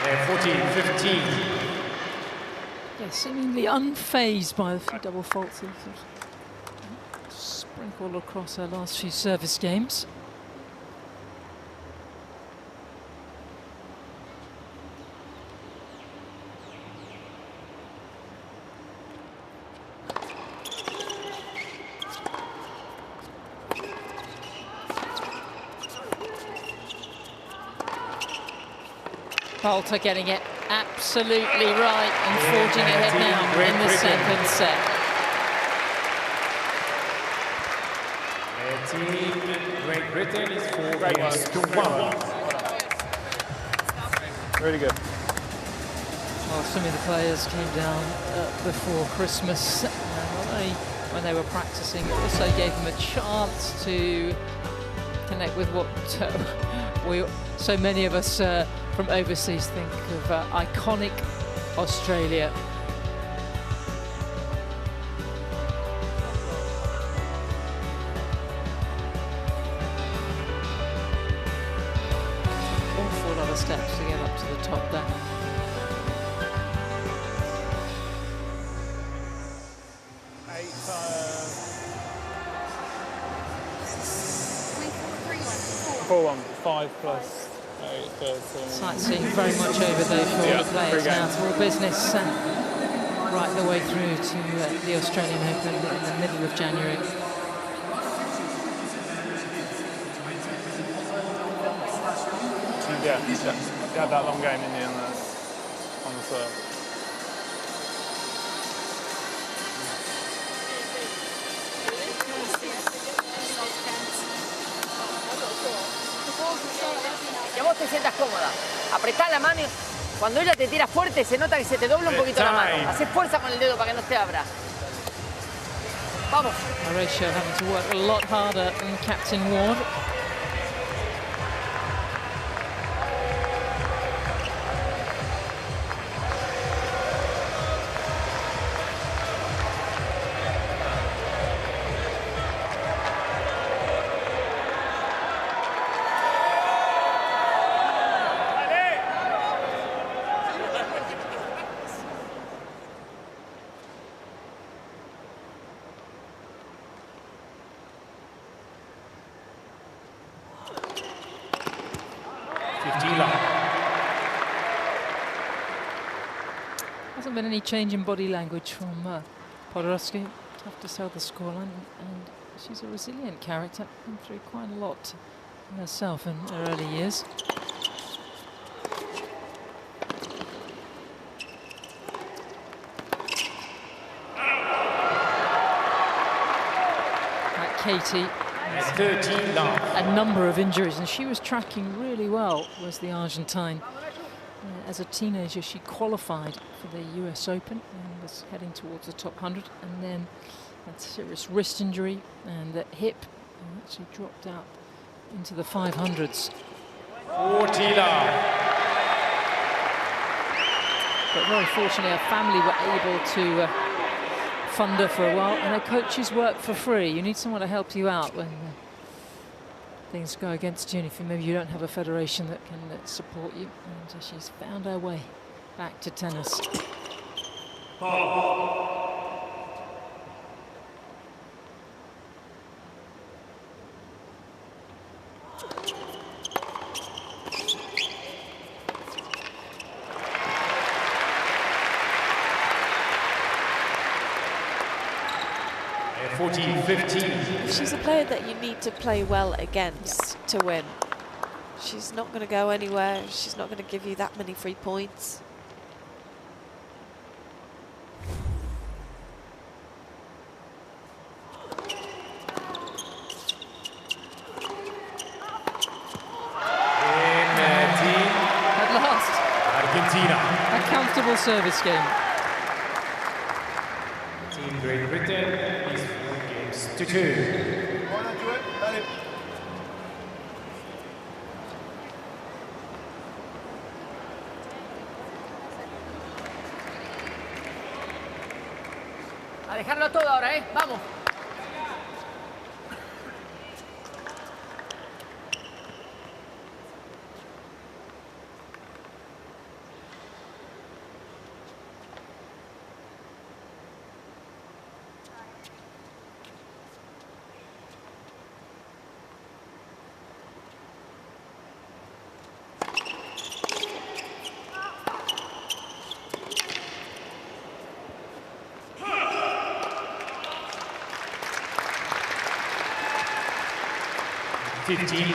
Yeah, 14-15.
Yeah, seemingly unfazed by the few double faults sprinkled across her last few service games. Boulter getting it absolutely right and forging ahead now in the second set.
Team Great Britain is 4 games to 1.
Really good.
Well, some of the players came down before Christmas, not only when they were practicing, it also gave them a chance to connect with what so many of us from overseas think of iconic Australia. Awful lot of steps to get up to the top there.
Four 5 plus 8, 13.
Sightseeing very much over though for all the players now. It's all business right the way through to the Australian Open in the middle of January.
Yeah, you had that long game in the on the serve.
Que vos te sientas cómoda. Apretá la mano y cuando ella te tira fuerte se nota que se te dobla un poquito la mano. Hacé fuerza con el dedo para que no te abra. Vamos.
Horatio having to work a lot harder than Captain Ward. Hasn't been any change in body language from Podoroska. Tough to sell the scoreline, and she's a resilient character. Been through quite a lot herself in her early years. Like Katie,
13 love.
a number of injuries, and she was tracking really well, was the Argentine. As a teenager, she qualified for the US Open and was heading towards the top 100, and then had a serious wrist injury and the hip, and actually dropped out into the 500s.
40 love.
But very fortunately, her family were able to funder for a while, and their coaches work for free. You need someone to help you out when things go against you, and if maybe you don't have a federation that can support you. And she's found her way back to tennis.
She's a player that you need to play well against to win. She's not going to go anywhere. She's not going to give you that many free points.
At last,
Argentina.
a comfortable service game.
Team Great Britain is 4 games to 2.
A dejarlo todo ahora, ¿eh? Vamos.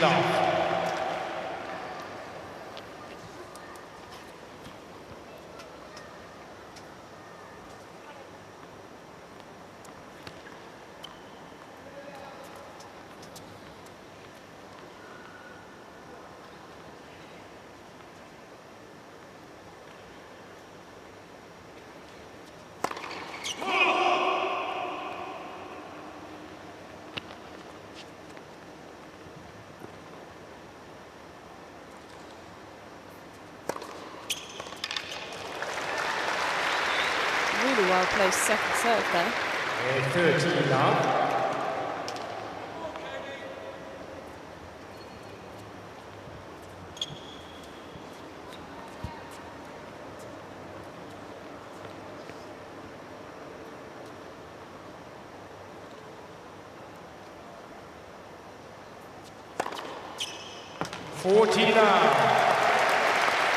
Love.
Really well placed second serve there.
13 love.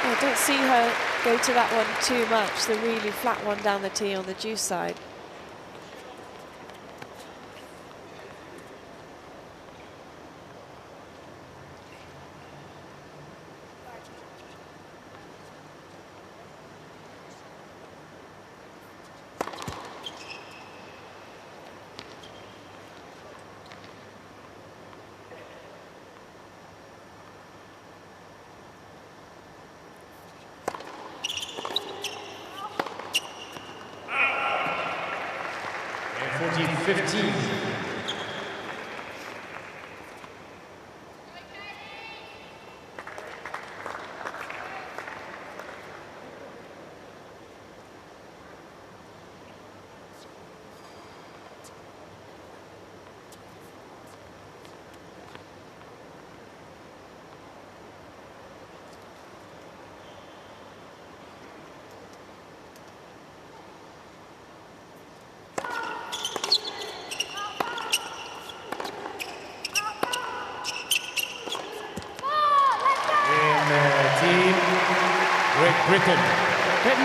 I don't see her go to that one too much, the really flat one down the tee on the deuce side.
Britain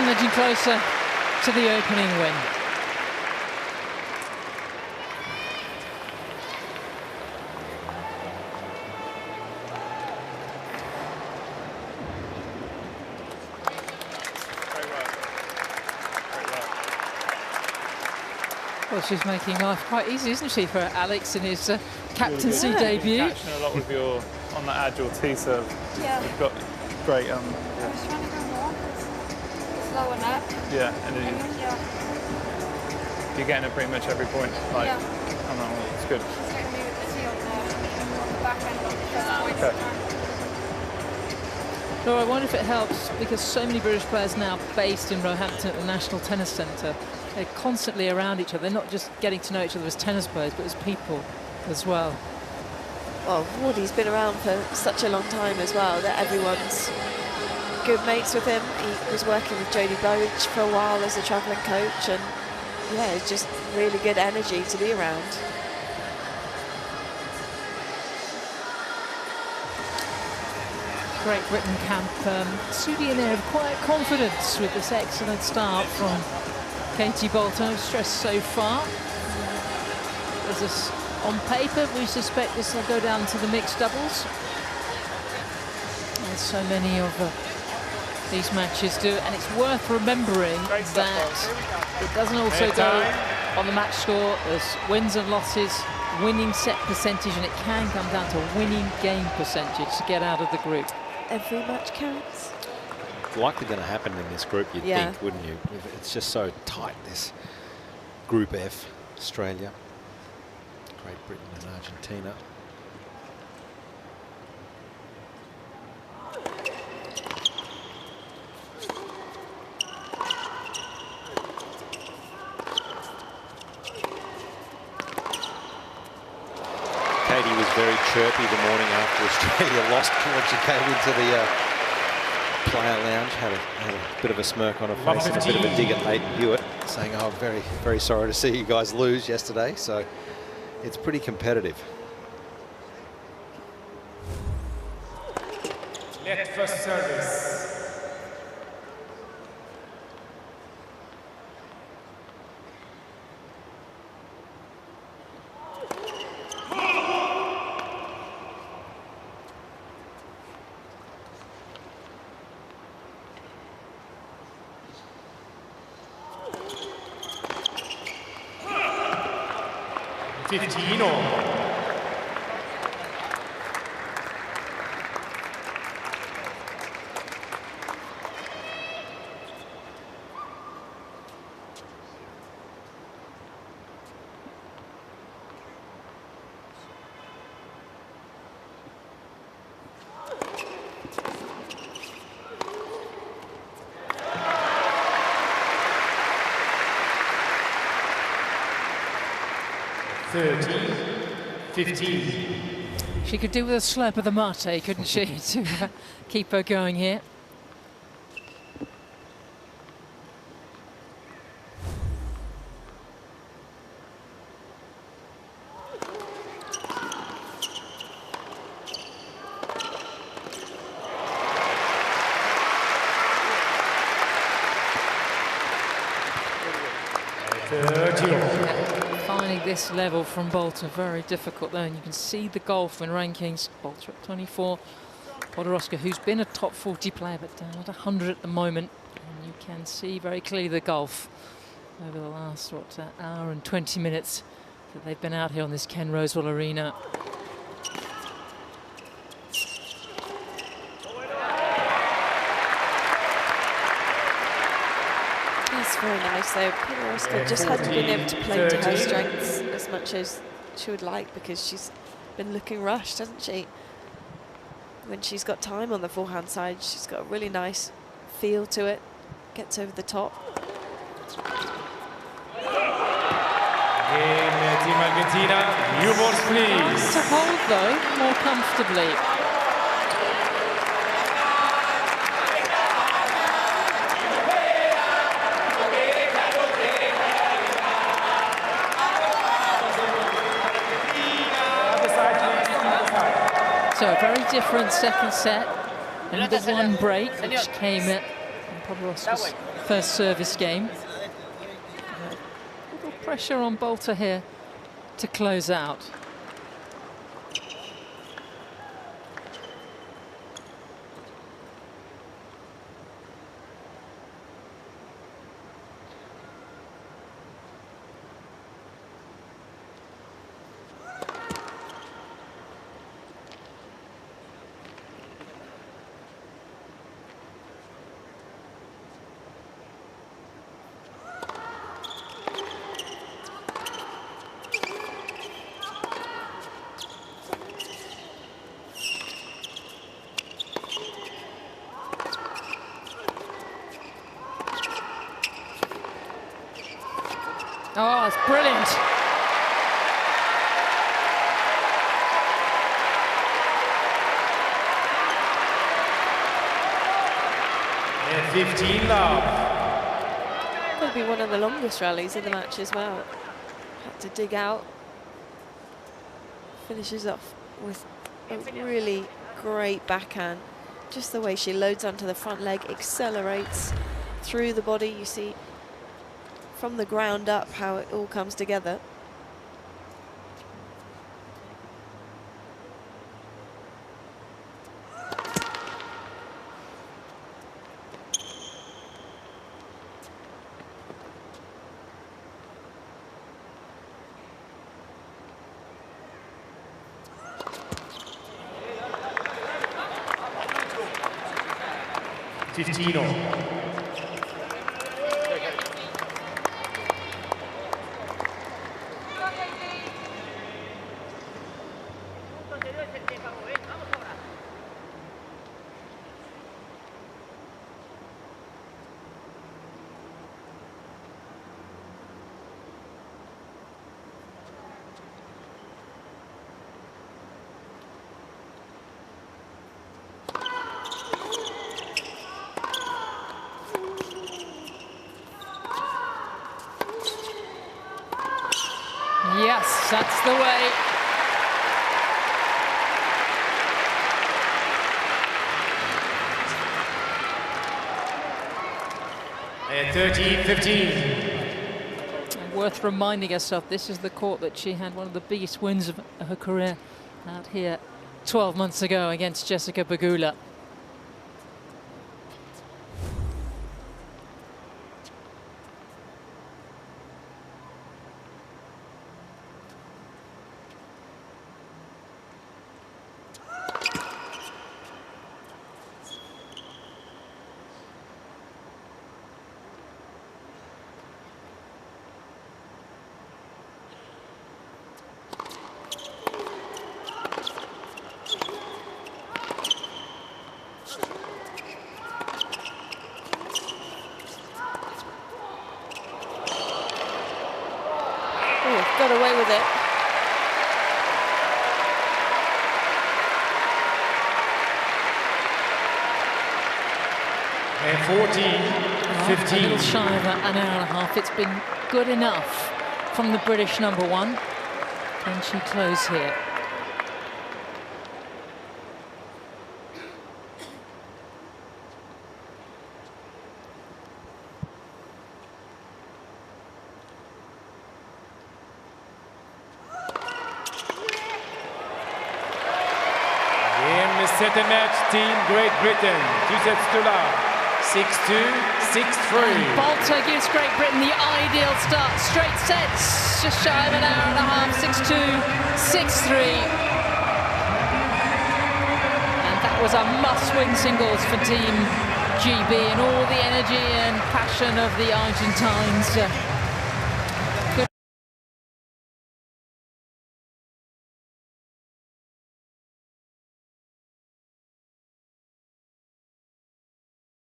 edging closer to the opening win. Well, she's making life quite easy, isn't she, for Alex in his captaincy debut?
Catching a lot with your on that agile tee serve.
Yeah.
You've got great.
I was trying to go more. Slower net.
Yeah, and then you're getting it pretty much every point. Like,
Yeah.
on that one. It's good.
It's getting me with the tee on the back end of the first point.
Okay.
So I wonder if it helps, because so many British players now based in Roehampton at the National Tennis Centre, They're constantly around each other. They're not just getting to know each other as tennis players, but as people as well.
Well, Wardy's been around for such a long time as well that everyone's good mates with him. He was working with Jodie Bowich for a while as a travelling coach, and yeah, it's just really good energy to be around.
Great Britain camp. Sudi in there, quiet confidence with this excellent start from Katie Boulter. No stress so far. There's this on paper. We suspect this will go down to the mixed doubles, as so many of these matches do. And it's worth remembering that it doesn't also go on the match score. There's wins and losses, winning set percentage, and it can come down to winning game percentage to get out of the group.
Every match counts.
Likely going to happen in this group, you'd think, wouldn't you? It's just so tight, this Group F, Australia, Great Britain and Argentina. Katie was very chirpy the morning after Australia lost when she came into the player lounge, had a bit of a smirk on her face and a bit of a dig at Leighton Hewitt, saying, oh, very, very sorry to see you guys lose yesterday. So it's pretty competitive.
Let first service.
She could do with a slurp of the mate, couldn't she, to keep her going here. Finding this level from Boulter very difficult though, and you can see the golf in rankings. Boulter at 24, Podoroska, who's been a top 40 player but down at 100 at the moment, and you can see very clearly the golf over the last hour and 20 minutes that they've been out here on this Ken Rosewell Arena.
Very nice though. Podoroska just hadn't been able to play to her strengths as much as she would like, because she's been looking rushed, hasn't she? When she's got time on the forehand side, she's got a really nice feel to it, gets over the top.
Team Argentina, new balls please.
Nice to hold though, more comfortably. So a very different second set, and the one break which came in Podoroska's first service game. A little pressure on Boulter here to close out. brilliant.
And 15 love.
Could be one of the longest rallies of the match as well. Had to dig out. Finishes off with a really great backhand. Just the way she loads onto the front leg, accelerates through the body. You see from the ground up how it all comes together.
Yes, that's the way.
And 13-15.
And worth reminding herself, this is the court that she had one of the biggest wins of her career out here 12 months ago against Jessica Pegula.
Got away with it.
And 14-15.
A little shy of an hour and a half. It's been good enough from the British number one. Can she close here?
Set the match, Team Great Britain. 2 sets to love. 6-2, 6-3.
Boulter gives Great Britain the ideal start. Straight sets, just shy of an hour and a half. 6-2, 6-3. And that was a must-win singles for Team GB, and all the energy and passion of the Argentines